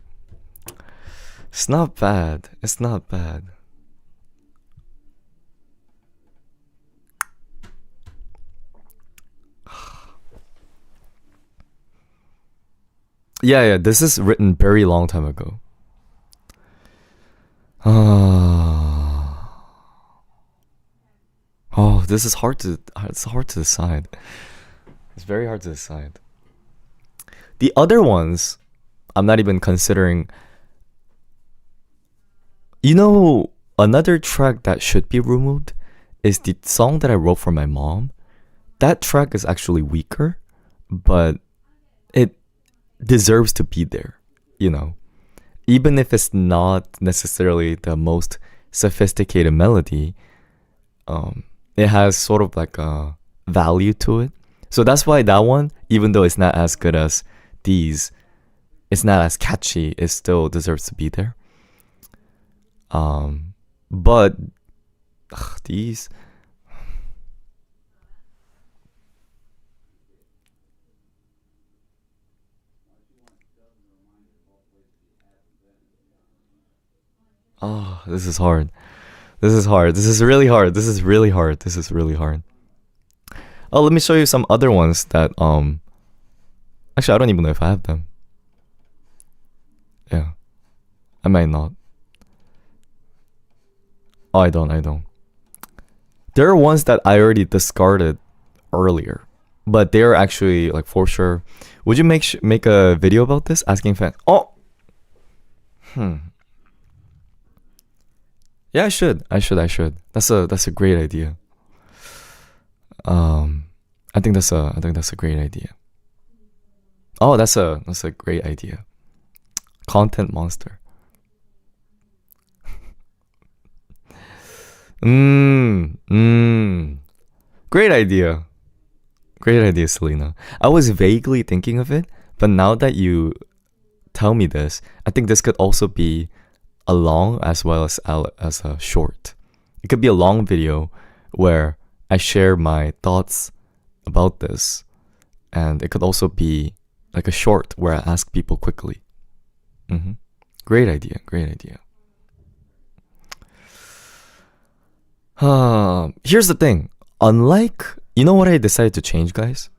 It's not bad. It's not bad. Yeah, this is written very long time ago. Oh, this is hard to decide. It's very hard to decide. The other ones, I'm not even considering. Another track that should be removed is the song that I wrote for my mom. That track is actually weaker, but it deserves to be there, Even if it's not necessarily the most sophisticated melody, it has sort of like a value to it. So that's why that one, even though it's not as good as these, it's not as catchy, it still deserves to be there. But these, this is hard. This is hard. This is really hard. This is really hard. This is really hard. Oh, let me show you some other ones that actually I don't even know if I have them. Yeah. I might not. Oh, I don't. There are ones that I already discarded earlier, but they're actually like for sure. Would you make a video about this? Asking fans. Oh. Yeah, I should. That's a great idea. Um, I think that's a great idea. Oh, that's a great idea. Content monster. Mm. Great idea. Great idea, Selena. I was vaguely thinking of it, but now that you tell me this, I think this could also be a long as well as a short. It could be a long video where I share my thoughts about this, and it could also be like a short where I ask people quickly. hmm Great idea. Great idea. Here's the thing. Unlike, you know what I decided to change, guys?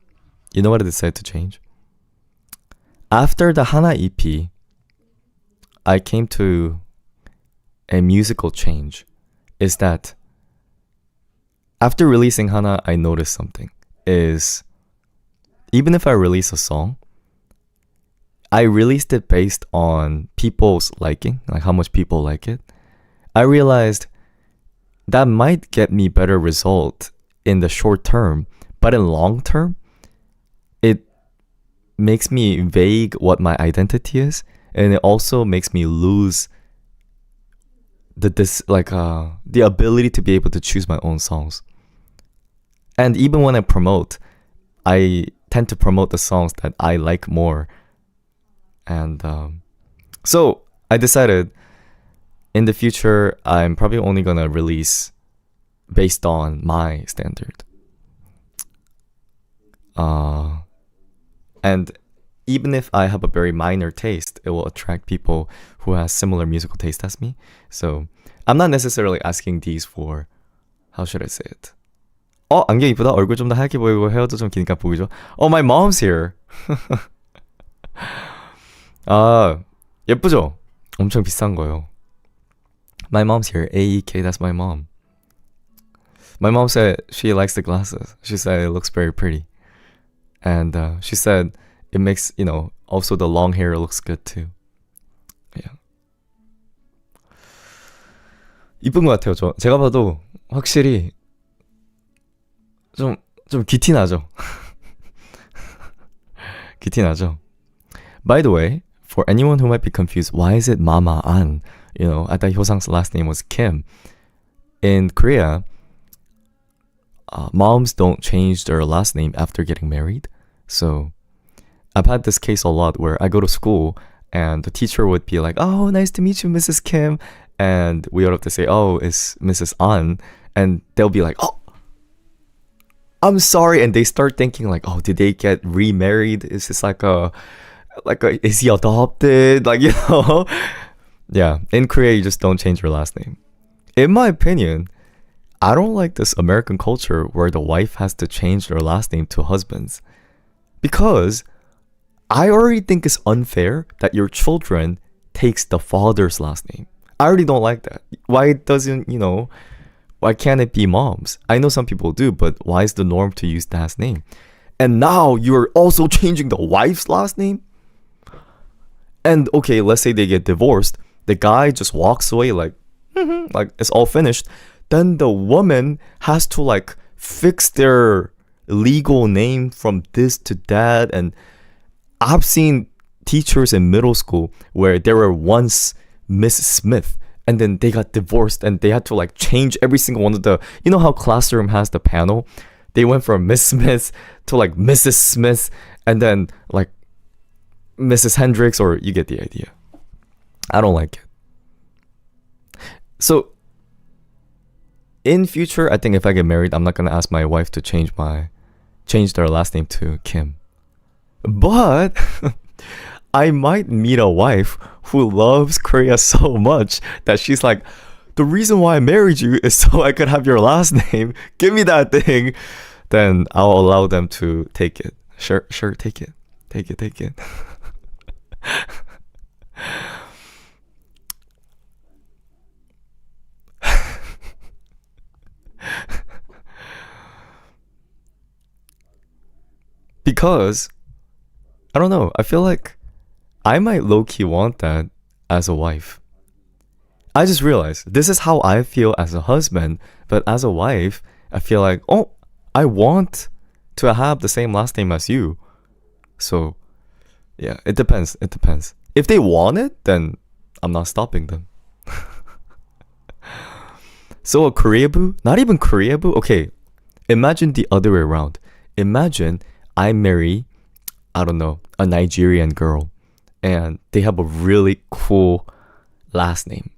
You know what I decided to change? After the Hana EP, I came to a musical change. Is that after releasing Hana, I noticed something. Is even if I release a song, I released it based on people's liking, like how much people like it. I realized that might get me better result in the short term, but in long term, it makes me vague what my identity is, and it also makes me lose the ability to be able to choose my own songs. And even when I promote, I tend to promote the songs that I like more. And so I decided in the future, I'm probably only gonna release based on my standard. Uh, and even if I have a very minor taste, it will attract people who has similar musical taste as me. So I'm not necessarily asking these for, how should I say it? 안경 이쁘다. 얼굴 좀 더 하얗게 보이고 헤어도 좀 기니까 보기 좋아. Oh, my mom's here. 아, 예쁘죠? 엄청 비싼 거요. My mom's here. AEK, that's my mom. My mom said she likes the glasses. She said it looks very pretty. And she said it makes, also the long hair looks good too. Yeah. 이쁜 것 같아요. 제가 봐도 확실히 좀 기티 나죠. 기티 나죠. By the way, for anyone who might be confused, why is it Mama An? I thought Hyosang's last name was Kim. In Korea, moms don't change their last name after getting married. So I've had this case a lot where I go to school and the teacher would be like, "Oh, nice to meet you, Mrs. Kim." And we would have to say, "Oh, it's Mrs. An." And they'll be like, "Oh, I'm sorry." And they start thinking like, "Oh, did they get remarried? Is this is he adopted?" Yeah, in Korea, you just don't change your last name. In my opinion, I don't like this American culture where the wife has to change their last name to husband's. Because I already think it's unfair that your children takes the father's last name. I already don't like that. Why can't it be mom's? I know some people do, but why is the norm to use dad's name? And now you're also changing the wife's last name? And okay, let's say they get divorced. The guy just walks away like it's all finished. Then the woman has to fix their legal name from this to that. And I've seen teachers in middle school where they were once Miss Smith and then they got divorced and they had to change every single one of the, how classroom has the panel? They went from Miss Smith to Mrs. Smith and then Mrs. Hendricks, or you get the idea. I don't like it. So in future, I think if I get married, I'm not gonna ask my wife to change their last name to Kim. But I might meet a wife who loves Korea so much that she's like, the reason why I married you is so I could have your last name. Give me that thing. Then I'll allow them to take it. Sure, take it. Take it. Because I don't know, I feel like I might low-key want that as a wife. I just realized this is how I feel as a husband, but as a wife, I feel like, oh, I want to have the same last name as you. So, yeah, it depends. It depends. If they want it, then I'm not stopping them. So a Koreaboo? Not even Koreaboo? Okay, imagine the other way around. Imagine I marry, I don't know, a Nigerian girl, and they have a really cool last name,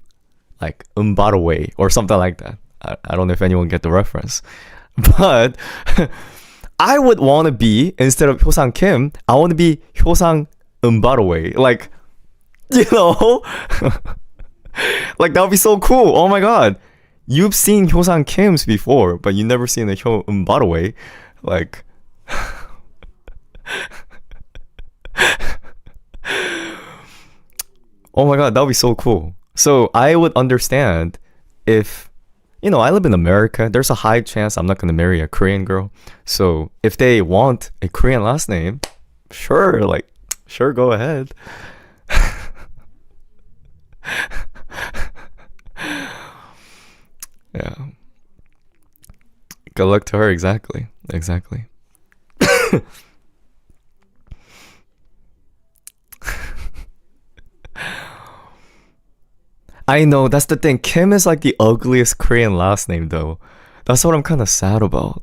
like Umbaraway or something like that. I don't know if anyone get the reference. But I would want to be, instead of Hyosang Kim, I want to be Hyosang Umbaraway. Like, you know? Like, that would be so cool. Oh my god. You've seen Hyosang Kims before, but you never seen a Hyo Umbaraway. Like, oh my god, that would be so cool. So I would understand if, you know, I live in America. There's a high chance I'm not going to marry a Korean girl. So if they want a Korean last name, sure, like, sure, go ahead. Yeah. Good luck to her, exactly. Exactly. I know, that's the thing. Kim is like the ugliest Korean last name though. That's what I'm kind of sad about.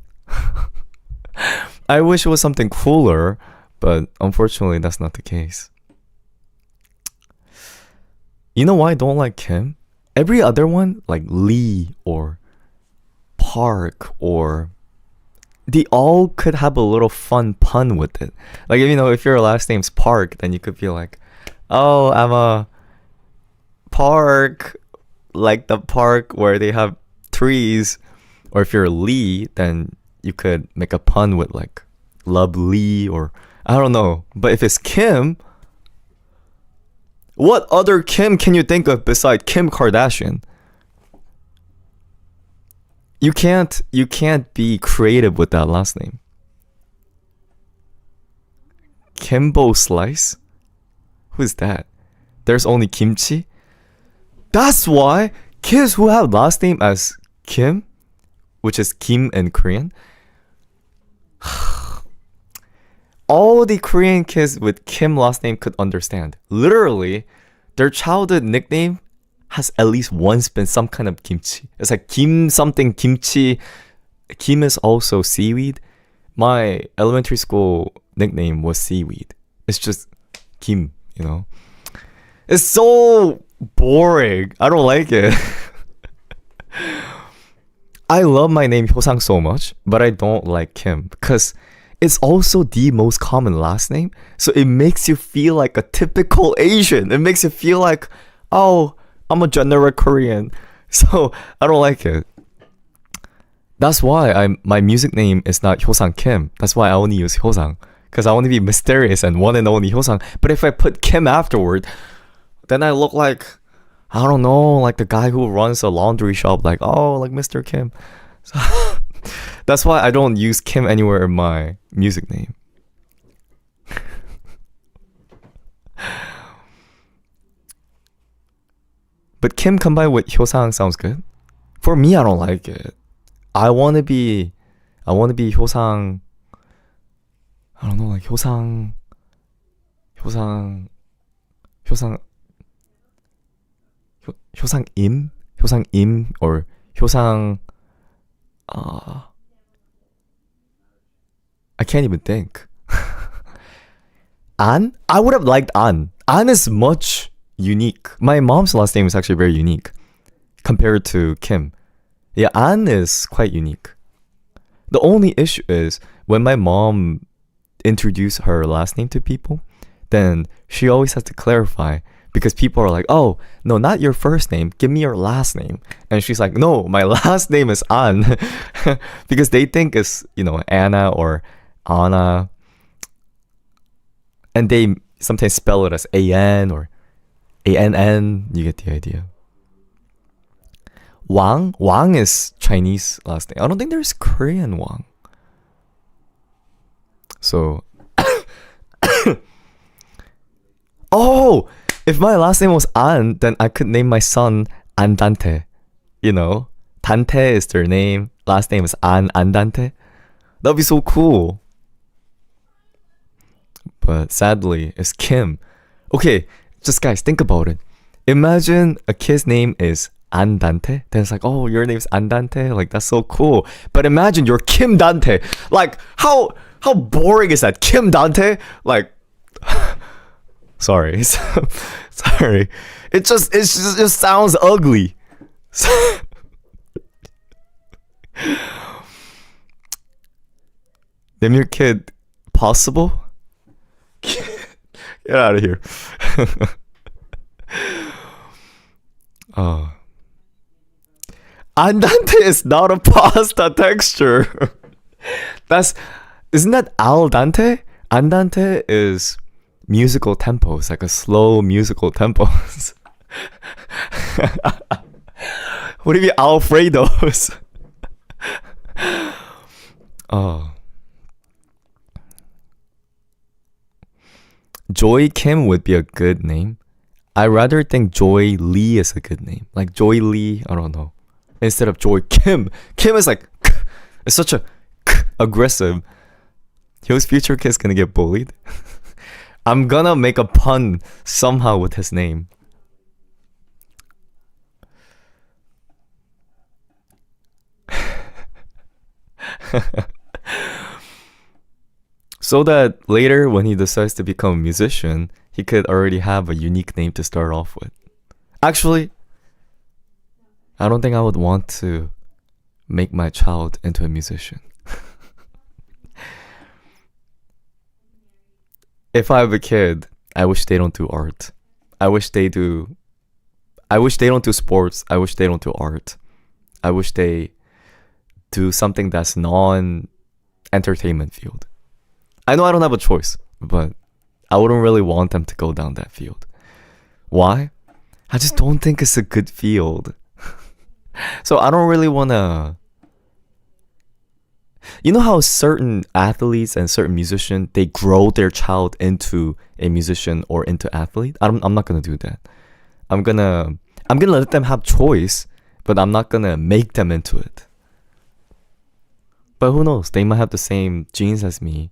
I wish it was something cooler, but unfortunately that's not the case. You know why I don't like Kim? Every other one, like Lee or Park, or they all could have a little fun pun with it. Like, you know, if your last name's Park, then you could be like, oh, I'm a park, like the park where they have trees. Or if you're Lee, then you could make a pun with like Love Lee, or I don't know. But if it's Kim, what other Kim can you think of besides Kim Kardashian? You can't be creative with that last name. Kimbo Slice? Who's that? There's only Kimchi? That's why kids who have last name as Kim, which is Kim in Korean, all the Korean kids with Kim last name could understand. Literally, their childhood nickname has at least once been some kind of kimchi. It's like Kim something kimchi. Kim is also seaweed. My elementary school nickname was seaweed. It's just Kim, you know. It's so boring. I don't like it. I love my name Hyosang so much, but I don't like Kim because it's also the most common last name. So it makes you feel like a typical Asian. It makes you feel like, oh, I'm a generic Korean. So I don't like it. That's why my music name is not Hyosang Kim. That's why I only use Hyosang. Because I want to be mysterious and one and only Hyosang. But if I put Kim afterward, then I look like, I don't know, like the guy who runs a laundry shop. Like, oh, like Mr. Kim. So that's why I don't use Kim anywhere in my music name. But Kim combined with Hyosang sounds good. For me, I don't like it. I want to be Hyosang. I don't know, like Hyosang, Hyosang Im, or Hyosang. I can't even think. An? I would have liked An. An is much unique. My mom's last name is actually very unique compared to Kim. Yeah, An is quite unique. The only issue is when my mom introduced her last name to people, then she always has to clarify because people are like, oh, no, not your first name. Give me your last name. And she's like, no, my last name is An. Because they think it's, you know, Anna or Anna. And they sometimes spell it as A-N or A-N-N. You get the idea. Wang? Wang is Chinese last name. I don't think there's Korean Wang. So, oh, if my last name was An, then I could name my son Andante. You know, Dante is their name. Last name is Andante. That'd be so cool. But sadly, it's Kim. Okay, just guys, think about it. Imagine a kid's name is Andante. Then it's like, oh, your name's Andante. Like, that's so cool. But imagine you're Kim Dante. Like, how boring is that? Kim Dante? Like, sorry. Sorry. It just sounds ugly. Name your kid Possible? Get out of here. Oh. Andante is not a pasta texture. Isn't that al dente? Andante is musical tempo. It's like a slow musical tempo. What do you mean Alfredos? Oh. Joy Kim would be a good name. I rather think Joy Lee is a good name. Like Joy Lee, I don't know. Instead of Joy Kim. Kim is like, it's such a aggressive. Hyo's future kid's gonna get bullied. I'm gonna make a pun somehow with his name. So that later when he decides to become a musician, he could already have a unique name to start off with. Actually, I don't think I would want to make my child into a musician. If I have a kid, I wish they don't do art. I wish they don't do sports. I wish they don't do art. I wish they do something that's non-entertainment field. I know I don't have a choice, but I wouldn't really want them to go down that field. Why? I just don't think it's a good field. So I don't really want to... You know how certain athletes and certain musicians, they grow their child into a musician or into athlete? I'm not going to do that. I'm gonna let them have choice, but I'm not going to make them into it. But who knows? They might have the same genes as me,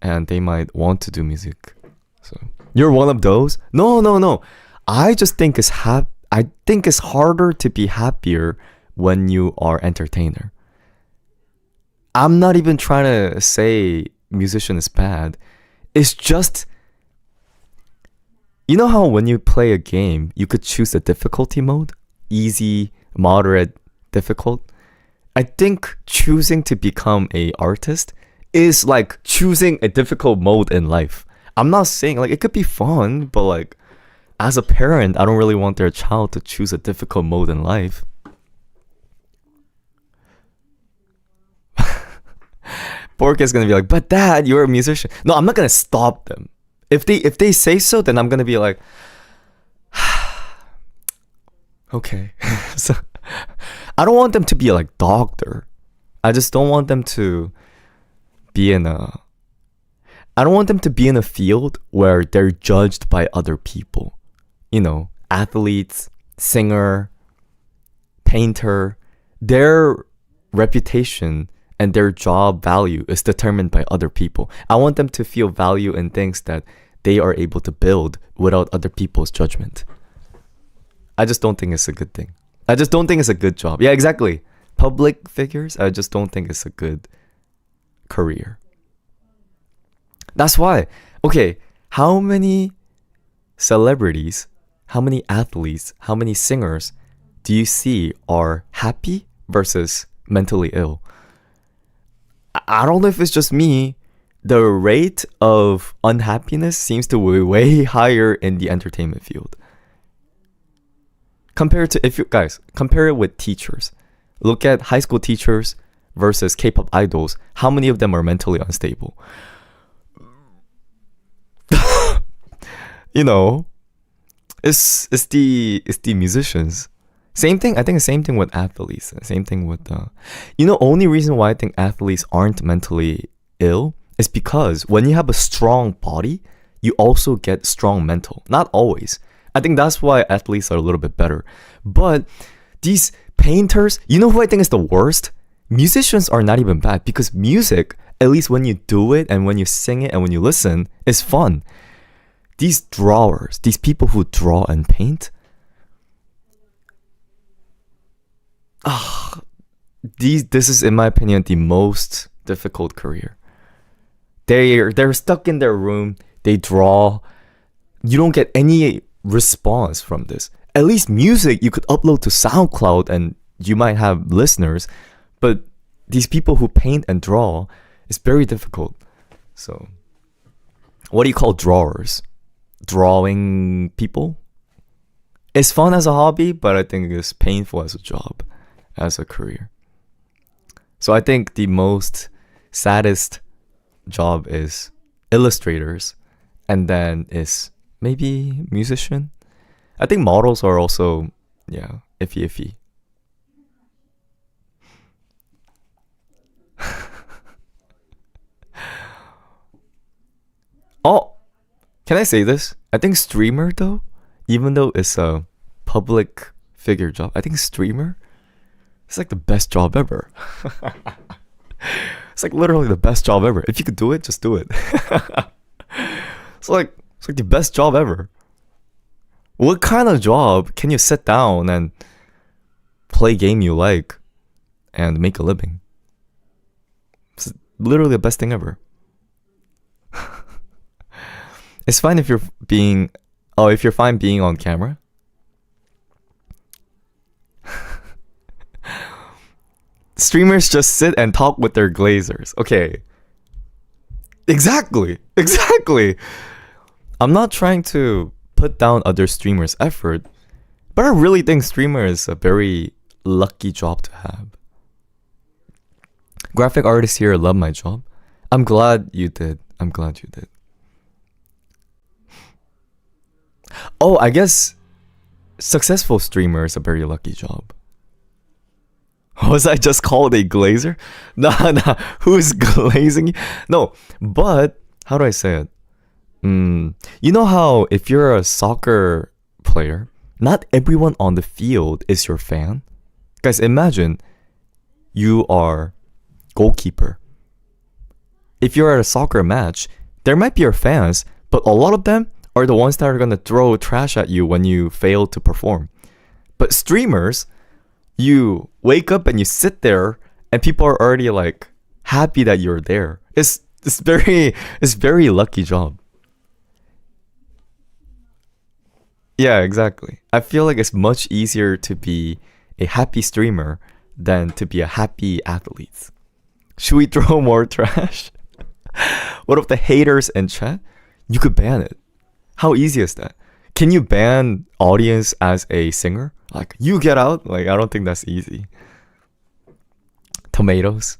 and they might want to do music. So you're one of those? No. I just think I think it's harder to be happier when you are entertainer. I'm not even trying to say musician is bad. It's just, you know how when you play a game, you could choose a difficulty mode? Easy, moderate, difficult. I think choosing to become an artist is like choosing a difficult mode in life. I'm not saying, like, it could be fun, but like, as a parent, I don't really want their child to choose a difficult mode in life. Poor kid's gonna be like, but dad, you're a musician. No, I'm not gonna stop them. If they say so, then I'm gonna be like, okay. So I don't want them to be like doctor. I just don't want them to be in a... I don't want them to be in a field where they're judged by other people. You know, athletes, singer, painter. Their reputation and their job value is determined by other people. I want them to feel value in things that they are able to build without other people's judgment. I just don't think it's a good thing. I just don't think it's a good job. Yeah, exactly. Public figures, I just don't think it's a good career. That's why, okay, how many celebrities, how many athletes, how many singers do you see are happy versus mentally ill? I don't know if it's just me. The rate of unhappiness seems to be way higher in the entertainment field. Compare it with teachers. Look at high school teachers versus K-pop idols. How many of them are mentally unstable? You know, it's the musicians. Same thing. I think the same thing with athletes. Same thing with only reason why I think athletes aren't mentally ill is because when you have a strong body, you also get strong mental. Not always. I think that's why athletes are a little bit better. But these painters, you know who I think is the worst? Musicians are not even bad because music, at least when you do it and when you sing it and when you listen, is fun. These drawers, these people who draw and paint, this is, in my opinion, the most difficult career. They're stuck in their room, they draw. You don't get any response from this. At least music you could upload to SoundCloud and you might have listeners, but these people who paint and draw, it's very difficult. So, what do you call drawers? Drawing people? It's fun as a hobby, but I think it's painful as a job, as a career. So I think the most saddest job is illustrators, and then is maybe musician. I think models are also, yeah, iffy. Oh, can I say this? I think streamer though, even though it's a public figure job, I think streamer is like the best job ever. It's like literally the best job ever. If you could do it, just do it. It's like the best job ever. What kind of job can you sit down and play game you like and make a living? It's literally the best thing ever. It's fine if if you're fine being on camera. Streamers just sit and talk with their glazers. Okay. Exactly. I'm not trying to put down other streamers' effort, but I really think streamer is a very lucky job to have. Graphic artists here love my job. I'm glad you did. Oh, I guess successful streamer is a very lucky job. Was I just called a glazer? Nah, who's glazing you? No, but how do I say it? You know how if you're a soccer player, not everyone on the field is your fan? Guys, imagine you are goalkeeper. If you're at a soccer match, there might be your fans, but a lot of them are the ones that are gonna throw trash at you when you fail to perform. But streamers, you wake up and you sit there and people are already like happy that you're there. It's very lucky job. Yeah, exactly. I feel like it's much easier to be a happy streamer than to be a happy athlete. Should we throw more trash? What if the haters in chat? You could ban it. How easy is that? Can you ban audience as a singer? Like, you get out? Like, I don't think that's easy. Tomatoes.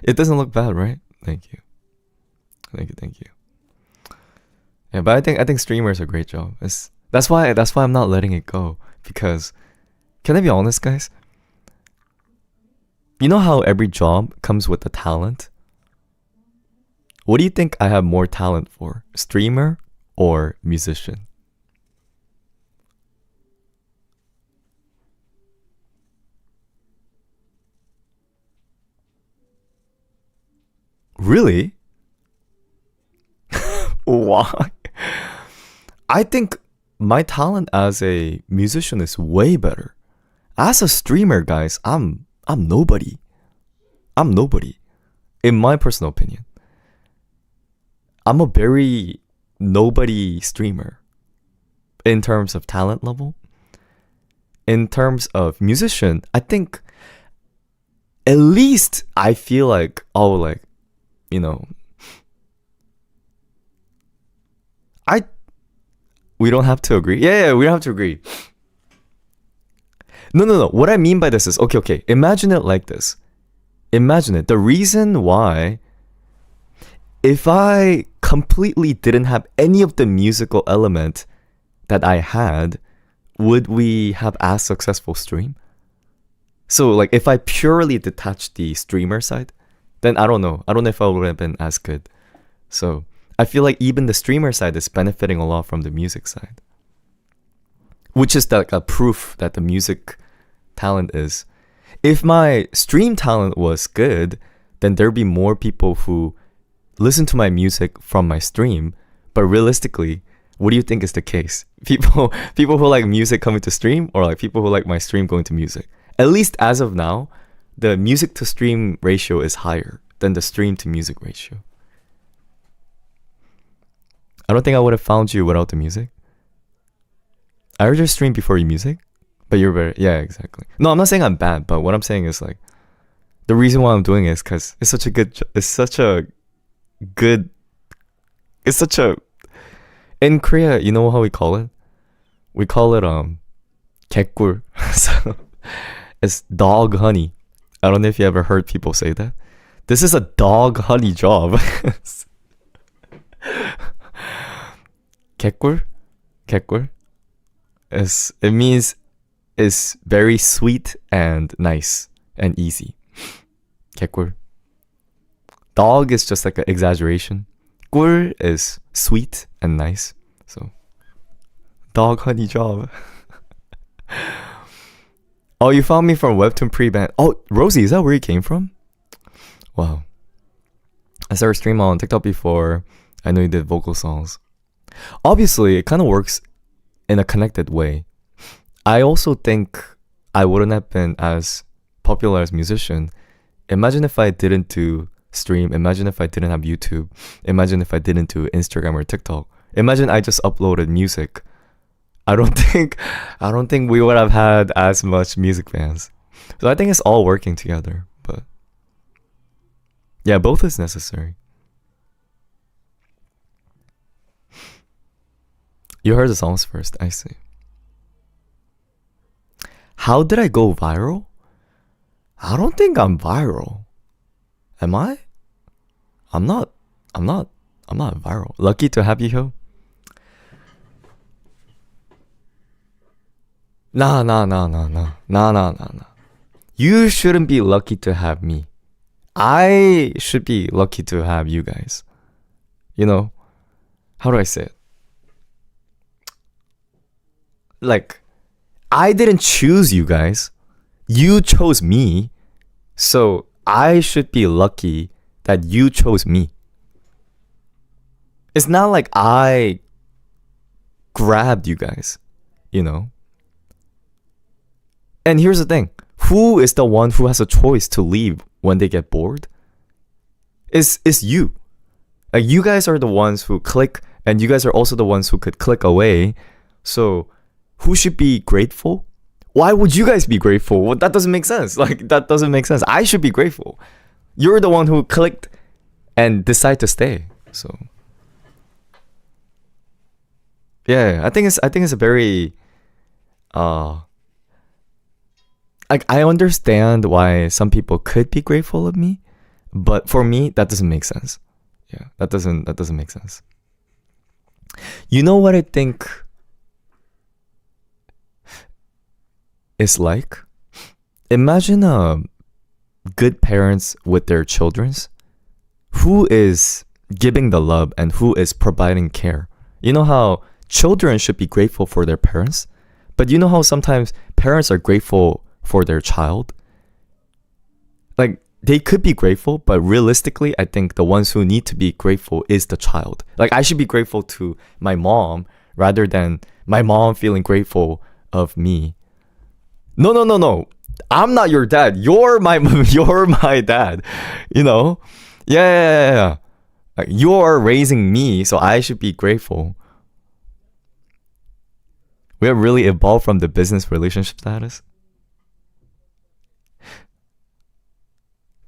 It doesn't look bad, right? Thank you. Yeah, but I think streamers are a great job. That's why I'm not letting it go. Because, can I be honest, guys? You know how every job comes with a talent? What do you think I have more talent for? Streamer or musician? Really? Why? I think my talent as a musician is way better. As a streamer, guys, I'm nobody. I'm nobody. In my personal opinion. I'm a very nobody streamer. In terms of talent level. In terms of musician, I think at least I feel like, we don't have to agree. Yeah, we don't have to agree. No. What I mean by this is, okay. Imagine it like this. Imagine it. The reason why, if I completely didn't have any of the musical element that I had, would we have as successful stream? So like if I purely detach the streamer side, then I don't know. I don't know if I would have been as good. So I feel like even the streamer side is benefiting a lot from the music side, which is like a proof that the music talent is. If my stream talent was good, then there'd be more people who listen to my music from my stream. But realistically, what do you think is the case? People who like music coming to stream, or like people who like my stream going to music? At least as of now, the music to stream ratio is higher than the stream to music ratio. I don't think I would have found you without the music. I heard your stream before your music, but you're very, yeah, exactly. No, I'm not saying I'm bad, but what I'm saying is like, the reason why I'm doing it is because it's such a in Korea, you know how we call it? We call it 개꿀. So it's dog honey. I don't know if you ever heard people say that. This is a dog honey job. 개꿀? 개꿀? It means it's very sweet and nice and easy. 개꿀. Dog is just like an exaggeration. 꿀 is sweet and nice. So, dog honey job. Oh, you found me from Webtoon Pre-Band. Oh, Rosie, is that where you came from? Wow. I started streaming on TikTok before. I know you did vocal songs. Obviously, it kind of works in a connected way. I also think I wouldn't have been as popular as musician. Imagine if I didn't do stream. Imagine if I didn't have YouTube. Imagine if I didn't do Instagram or TikTok. Imagine I just uploaded music. I don't think we would have had as much music fans. So I think it's all working together. But yeah, both is necessary. You heard the songs first, I see. How did I go viral? I don't think I'm viral. Am I? I'm not viral. Lucky to have you here. Nah. You shouldn't be lucky to have me. I should be lucky to have you guys. You know, how do I say it? Like, I didn't choose you guys. You chose me. So I should be lucky that you chose me. It's not like I grabbed you guys, you know? And here's the thing. Who is the one who has a choice to leave when they get bored? It's you. Like, you guys are the ones who click, and you guys are also the ones who could click away. So who should be grateful? Why would you guys be grateful? Well, that doesn't make sense. Like, that doesn't make sense. I should be grateful. You're the one who clicked and decide to stay. So yeah, I think it's a very like, I understand why some people could be grateful of me, but for me that doesn't make sense. Yeah, that doesn't make sense. You know what I think it's like? Imagine good parents with their children's. Who is giving the love and who is providing care? You know how children should be grateful for their parents, but you know how sometimes parents are grateful for their child? Like, they could be grateful, but realistically, I think the ones who need to be grateful is the child. Like, I should be grateful to my mom rather than my mom feeling grateful of me. No. I'm not your dad. You're my dad. You know? Yeah. Like, you're raising me, so I should be grateful. We have really evolved from the business relationship status.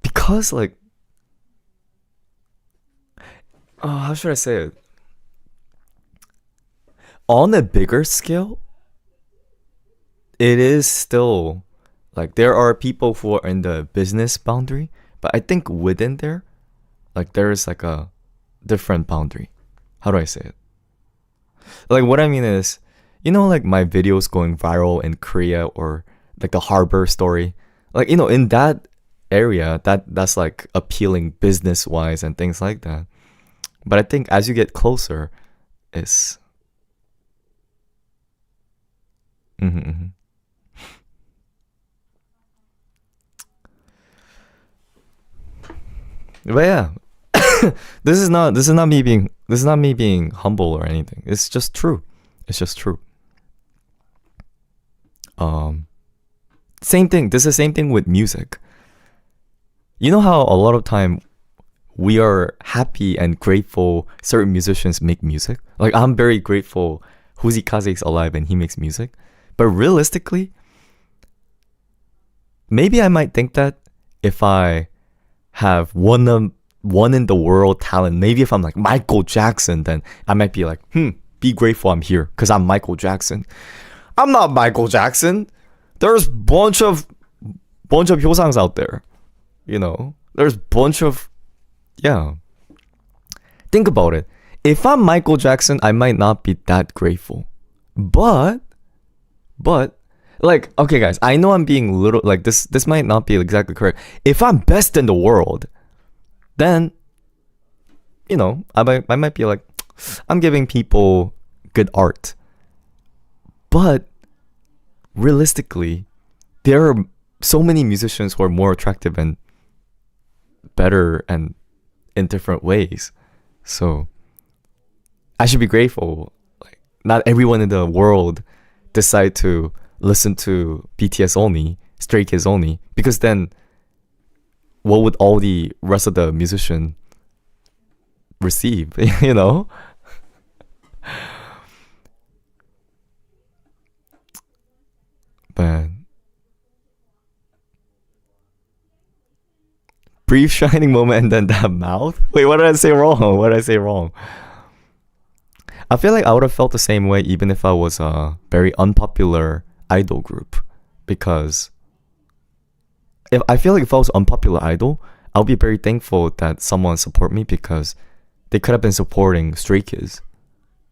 Because, like, how should I say it? On a bigger scale, it is still like there are people who are in the business boundary, but I think within there, like, there is like a different boundary. How do I say it? Like, what I mean is, you know, like my videos going viral in Korea, or like the harbor story, like, you know, in that area, that's like appealing business wise and things like that. But I think as you get closer, it's mm-hmm. But yeah, this is not me being humble or anything. It's just true. It's just true. Um, Same thing. This is the same thing with music. You know how a lot of time we are happy and grateful certain musicians make music. Like I'm very grateful Huzikaze is alive and he makes music. But realistically, maybe I might think that if I have one in the world talent. Maybe if I'm like Michael Jackson, then I might be like, be grateful I'm here because I'm Michael Jackson. I'm not Michael Jackson. There's bunch of hyosangs out there. You know, there's bunch of yeah. Think about it. If I'm Michael Jackson, I might not be that grateful. But like okay guys, I know I'm being little like this might not be exactly correct. If I'm best in the world, then you know, I might be like I'm giving people good art. But realistically, there are so many musicians who are more attractive and better and in different ways. So I should be grateful. Like not everyone in the world decide to listen to BTS only, Stray Kids only, because then what would all the rest of the musician receive? You know? But brief shining moment and then that mouth? Wait, what did I say wrong? What did I say wrong? I feel like I would have felt the same way even if I was a very unpopular idol group. Because if I feel like if I was an unpopular idol, I'll be very thankful that someone support me because they could have been supporting Stray Kids.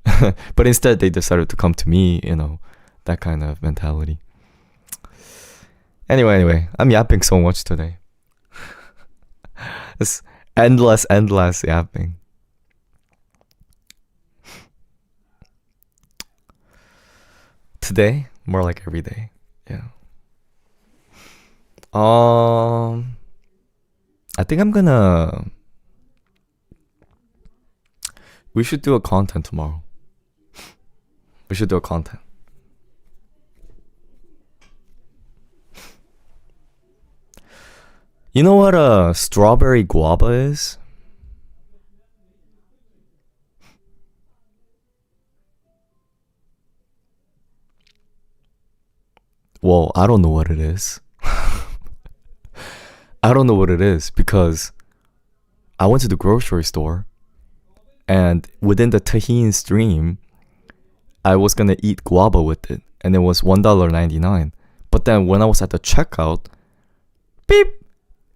But instead they decided to come to me, you know, that kind of mentality. Anyway, I'm yapping so much today. It's endless yapping. Today, more like every day. Yeah. I think we should do a content tomorrow. We should do a content. You know what a strawberry guava is? Well, I don't know what it is. I don't know what it is because I went to the grocery store and within the tahini stream, I was gonna eat guava with it and it was $1.99. But then when I was at the checkout, beep,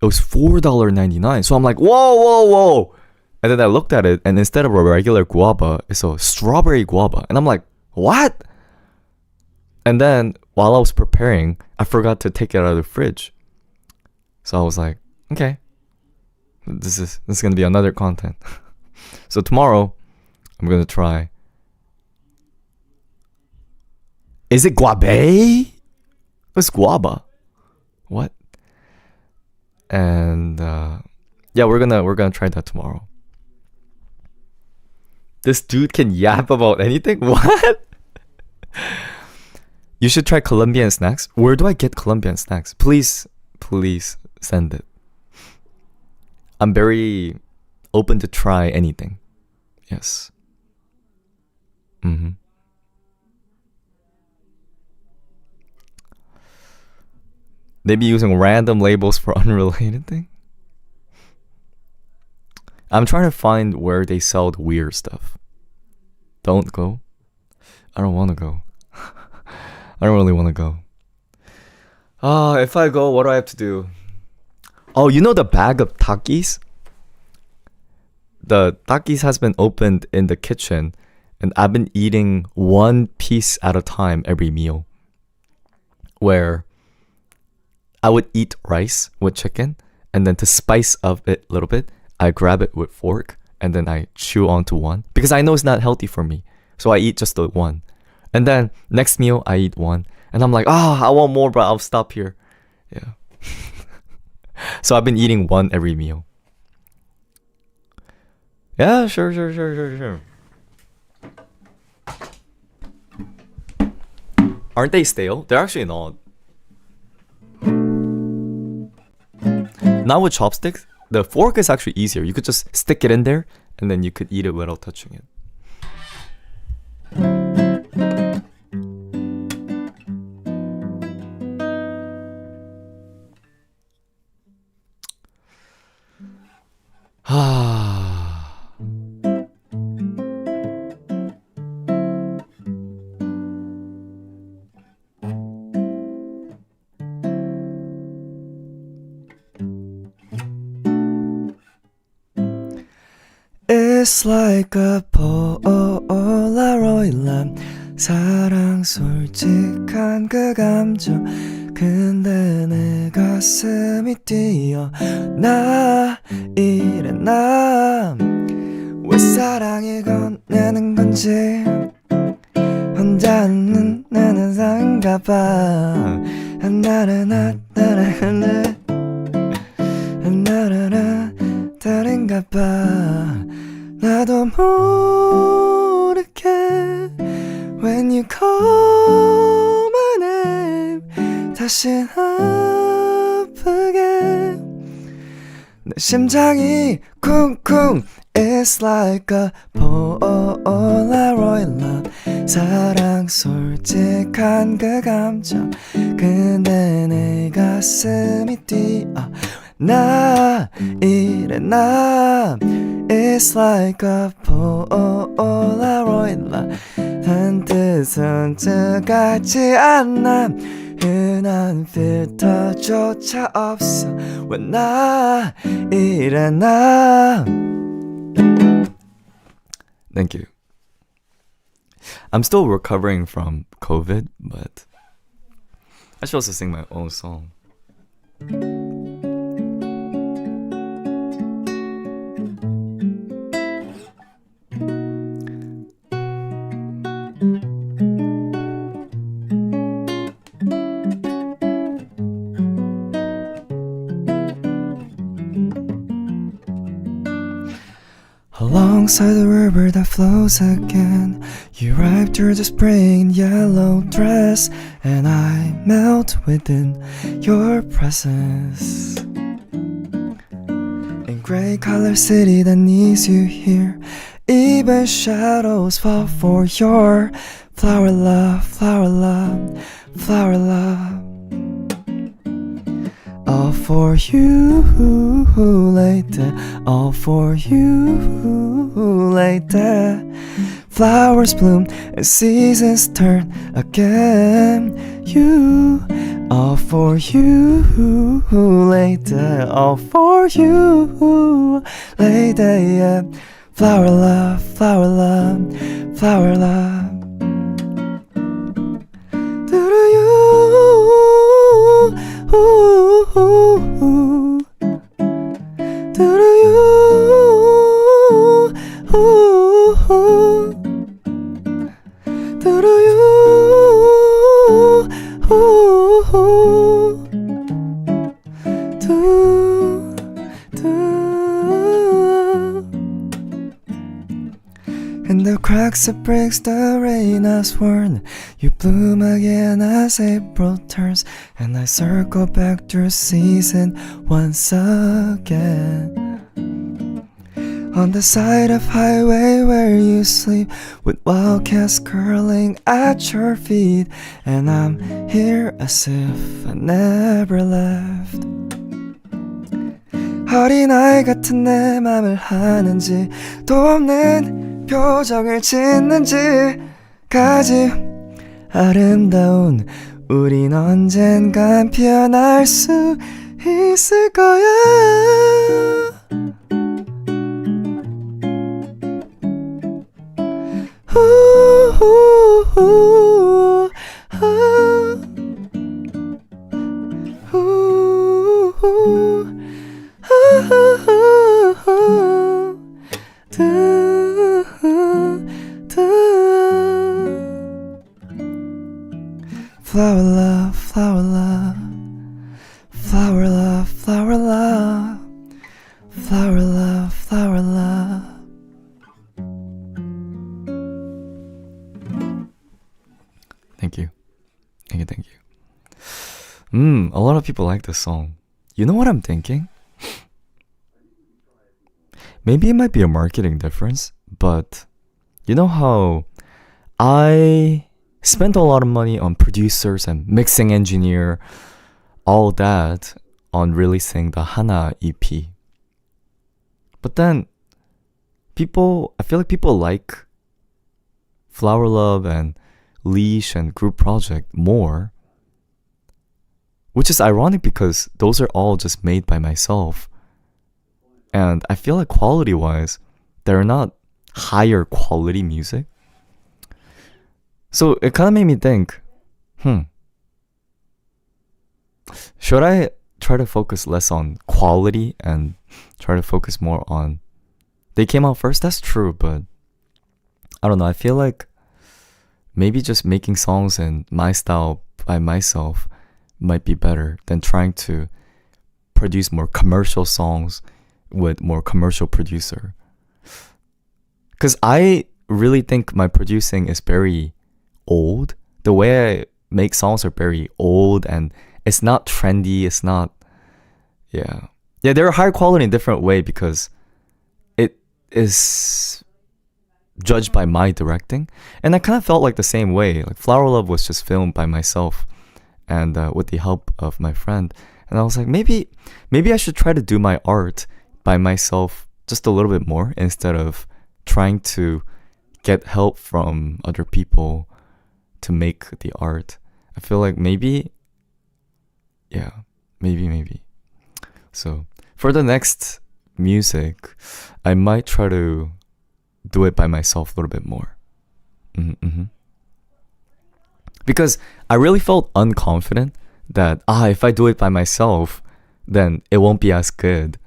it was $4.99. So I'm like, whoa. And then I looked at it and instead of a regular guava, it's a strawberry guava. And I'm like, what? And then while I was preparing, I forgot to take it out of the fridge. So I was like, okay, this is gonna be another content. So tomorrow, I'm gonna try. Is it guave? It's guava. What? And yeah, we're gonna try that tomorrow. This dude can yap about anything. What? You should try Colombian snacks. Where do I get Colombian snacks? Please send it. I'm very open to try anything. Yes. Maybe using random labels for unrelated thing. I'm trying to find where they sell the weird stuff. Don't go. I don't want to go. I don't really want to go. If I go, what do I have to do? Oh, you know the bag of Takis? The Takis has been opened in the kitchen and I've been eating one piece at a time every meal. Where I would eat rice with chicken and then to spice up it a little bit, I grab it with fork and then I chew onto one because I know it's not healthy for me. So I eat just the one. And then next meal I eat one. And I'm like, I want more, but I'll stop here. Yeah. So I've been eating one every meal. Yeah, sure. Aren't they stale? They're actually not. Now with chopsticks, the fork is actually easier. You could just stick it in there and then you could eat it without touching it. It's like a Polaroid lamp. 사랑 솔직한 그 감정. 근데 내 가슴이 뛰어. 나 이래 나. 왜 사랑이 건네는 건지. 혼자는 나는 상가 봐. 나라나 다른가 봐. 나도 모르게 When you call my name 다신 아프게 내 심장이 쿵쿵 It's like a Polaroid love 사랑 솔직한 그 감정 근데 내 가슴이 뛰어 나 이래 나 It's like a Polaroid love 한뜻 손짓같지 않아 흔한 필터조차 없어 왜 나 이래 나 Thank you. I'm still recovering from COVID, but I should also sing my own song. Alongside the river that flows again You arrive through the spring yellow dress And I melt within your presence In gray color city that needs you here Even shadows fall for your flower love, flower love, flower love All for you later, all for you later Flowers bloom and seasons turn again You, all for you later, all for you later yeah. Flower love, flower love, flower love Do you Do you Do you In the cracks that breaks the rain I sworn You bloom again as April turns And I circle back through season once again On the side of highway where you sleep With wildcats curling at your feet And I'm here as if I never left 어린아이 같은 내 맘을 하는지 도 없는 표정을 짓는지까지 아름다운 우린 언젠간 피어날 수 있을 거야 Do love, flower love, flower love. Thank you. Thank you, thank you. A lot of people like this song. You know what I'm thinking? Maybe it might be a marketing difference, but you know how I spent a lot of money on producers and mixing engineer, all that on releasing the Hana EP. But then I feel like people like Flower Love and Leash and Group Project more, which is ironic because those are all just made by myself. And I feel like quality-wise, they're not higher quality music. So it kind of made me think, should I try to focus less on quality and try to focus more on... They came out first, that's true, but I don't know, I feel like maybe just making songs in my style by myself might be better than trying to produce more commercial songs with more commercial producer. Because I really think my producing is very old. The way I make songs are very old and it's not trendy. It's not, yeah, they're higher quality in a different way because it is judged by my directing. And I kind of felt like the same way. Like Flower Love was just filmed by myself and with the help of my friend. And I was like, maybe I should try to do my art by myself just a little bit more instead of trying to get help from other people to make the art. I feel like maybe. So for the next music, I might try to do it by myself a little bit more. Because I really felt unconfident that if I do it by myself, then it won't be as good.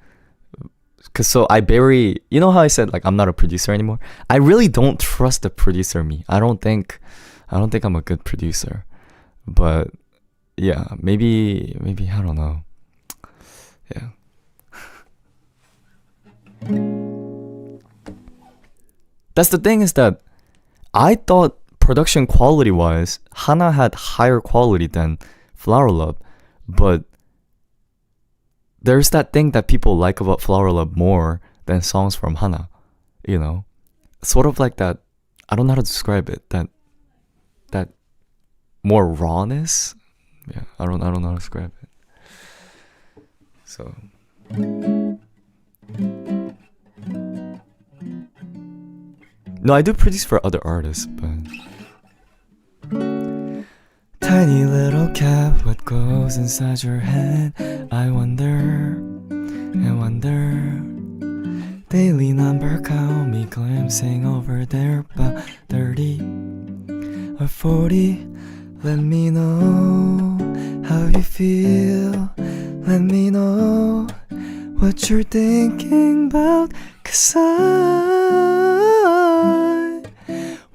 So I you know how I said like I'm not a producer anymore? I really don't trust the producer me. I don't think I'm a good producer. But yeah, maybe I don't know. Yeah. That's the thing, is that I thought production quality wise, Hana had higher quality than Flower Love, but there's that thing that people like about Flower Love more than songs from Hana, you know? Sort of like that, I don't know how to describe it, that more rawness? Yeah, I don't know how to describe it. So no, I do produce for other artists, but tiny little cat, what goes inside your head? I wonder. Daily number count me glimpsing over there, about 30 or 40. Let me know how you feel. Let me know what you're thinking about, 'cause I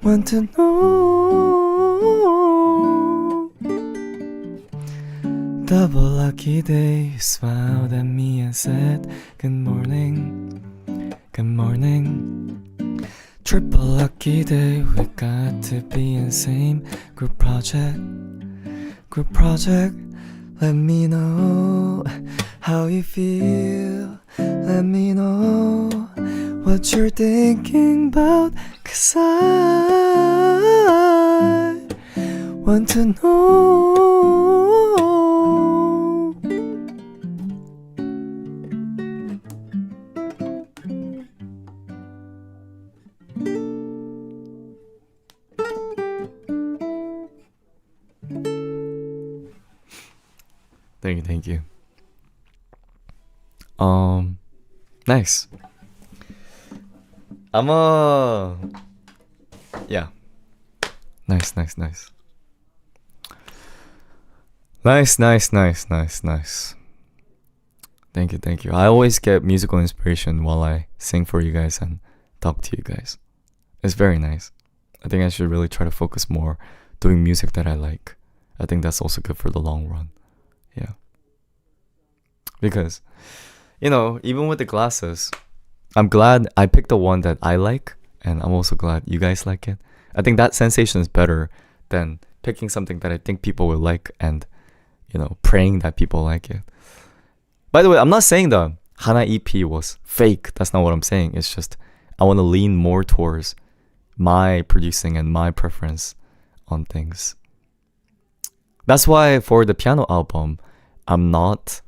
want to know. Double lucky day, you smiled at me and said good morning, good morning. Triple lucky day, we got to be in same group project. Let me know how you feel. Let me know what you're thinking about, 'cause I want to know. Thank you. Nice. Yeah. Nice. Nice. Thank you. I always get musical inspiration while I sing for you guys and talk to you guys. It's very nice. I think I should really try to focus more doing music that I like. I think that's also good for the long run. Yeah. Because you know, even with the glasses, I'm glad I picked the one that I like, and I'm also glad you guys like it. I think that sensation is better than picking something that I think people will like and, you know, praying that people like it. By the way, I'm not saying the Hana EP was fake. That's not what I'm saying. It's just I want to lean more towards my producing and my preference on things. That's why for the piano album, I'm not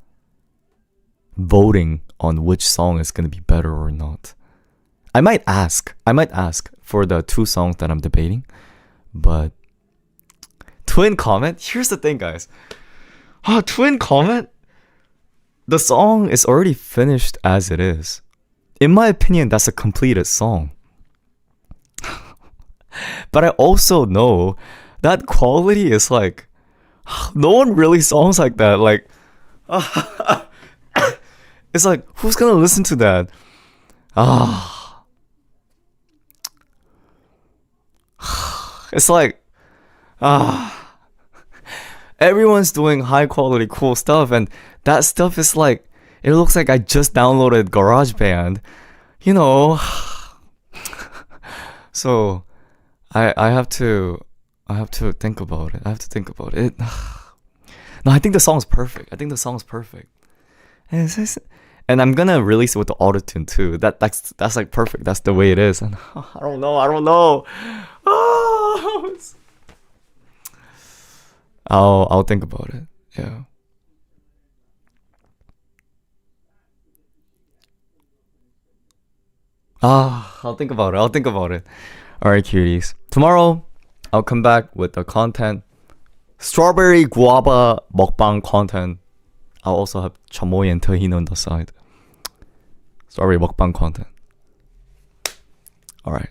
voting on which song is going to be better or not. I might ask for the 2 songs that I'm debating, but Twin Comet, here's the thing, guys. Twin Comet, the song is already finished as it is. In my opinion, that's a completed song. But I also know that quality is like, no one really songs like that. Like, it's like, who's gonna listen to that? It's like, everyone's doing high quality cool stuff, and that stuff is like, it looks like I just downloaded GarageBand, you know. So I have to think about it. No, I think the song's perfect. And I'm gonna release it with the autotune too. That's like perfect. That's the way it is. And I don't know. I'll think about it. Yeah. I'll think about it. Alright, cuties. Tomorrow, I'll come back with the content. Strawberry guava mukbang content. I'll also have chamoy and tahini on the side. Strawberry mukbang content. Alright.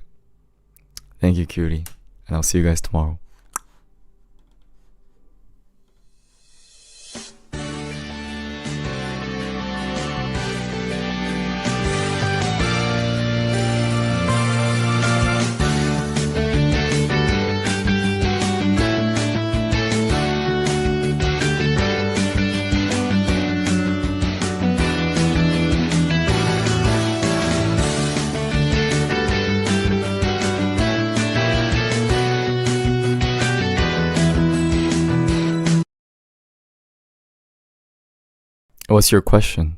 Thank you, cutie. And I'll see you guys tomorrow. What's your question?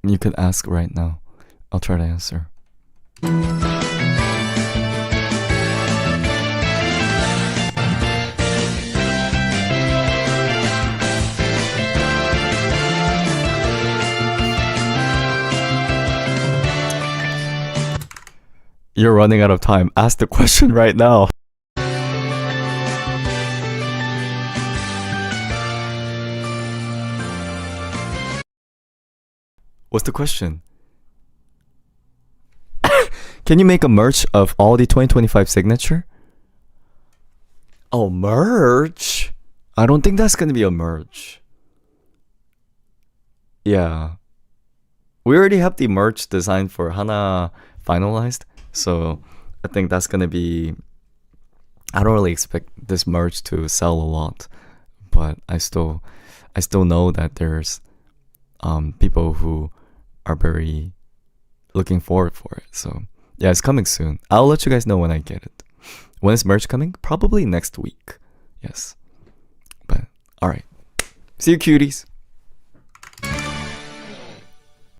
You can ask right now. I'll try to answer. You're running out of time. Ask the question right now. What's the question? Can you make a merch of all the 2025 signature? Oh, merch? I don't think that's gonna be a merch. Yeah. We already have the merch design for Hana finalized, so I think that's gonna be... I don't really expect this merch to sell a lot, but I still know that there's people who are very looking forward for it. So yeah, it's coming soon. I'll let you guys know when I get it. When is merch coming? Probably next week. Yes. But alright. See you, cuties.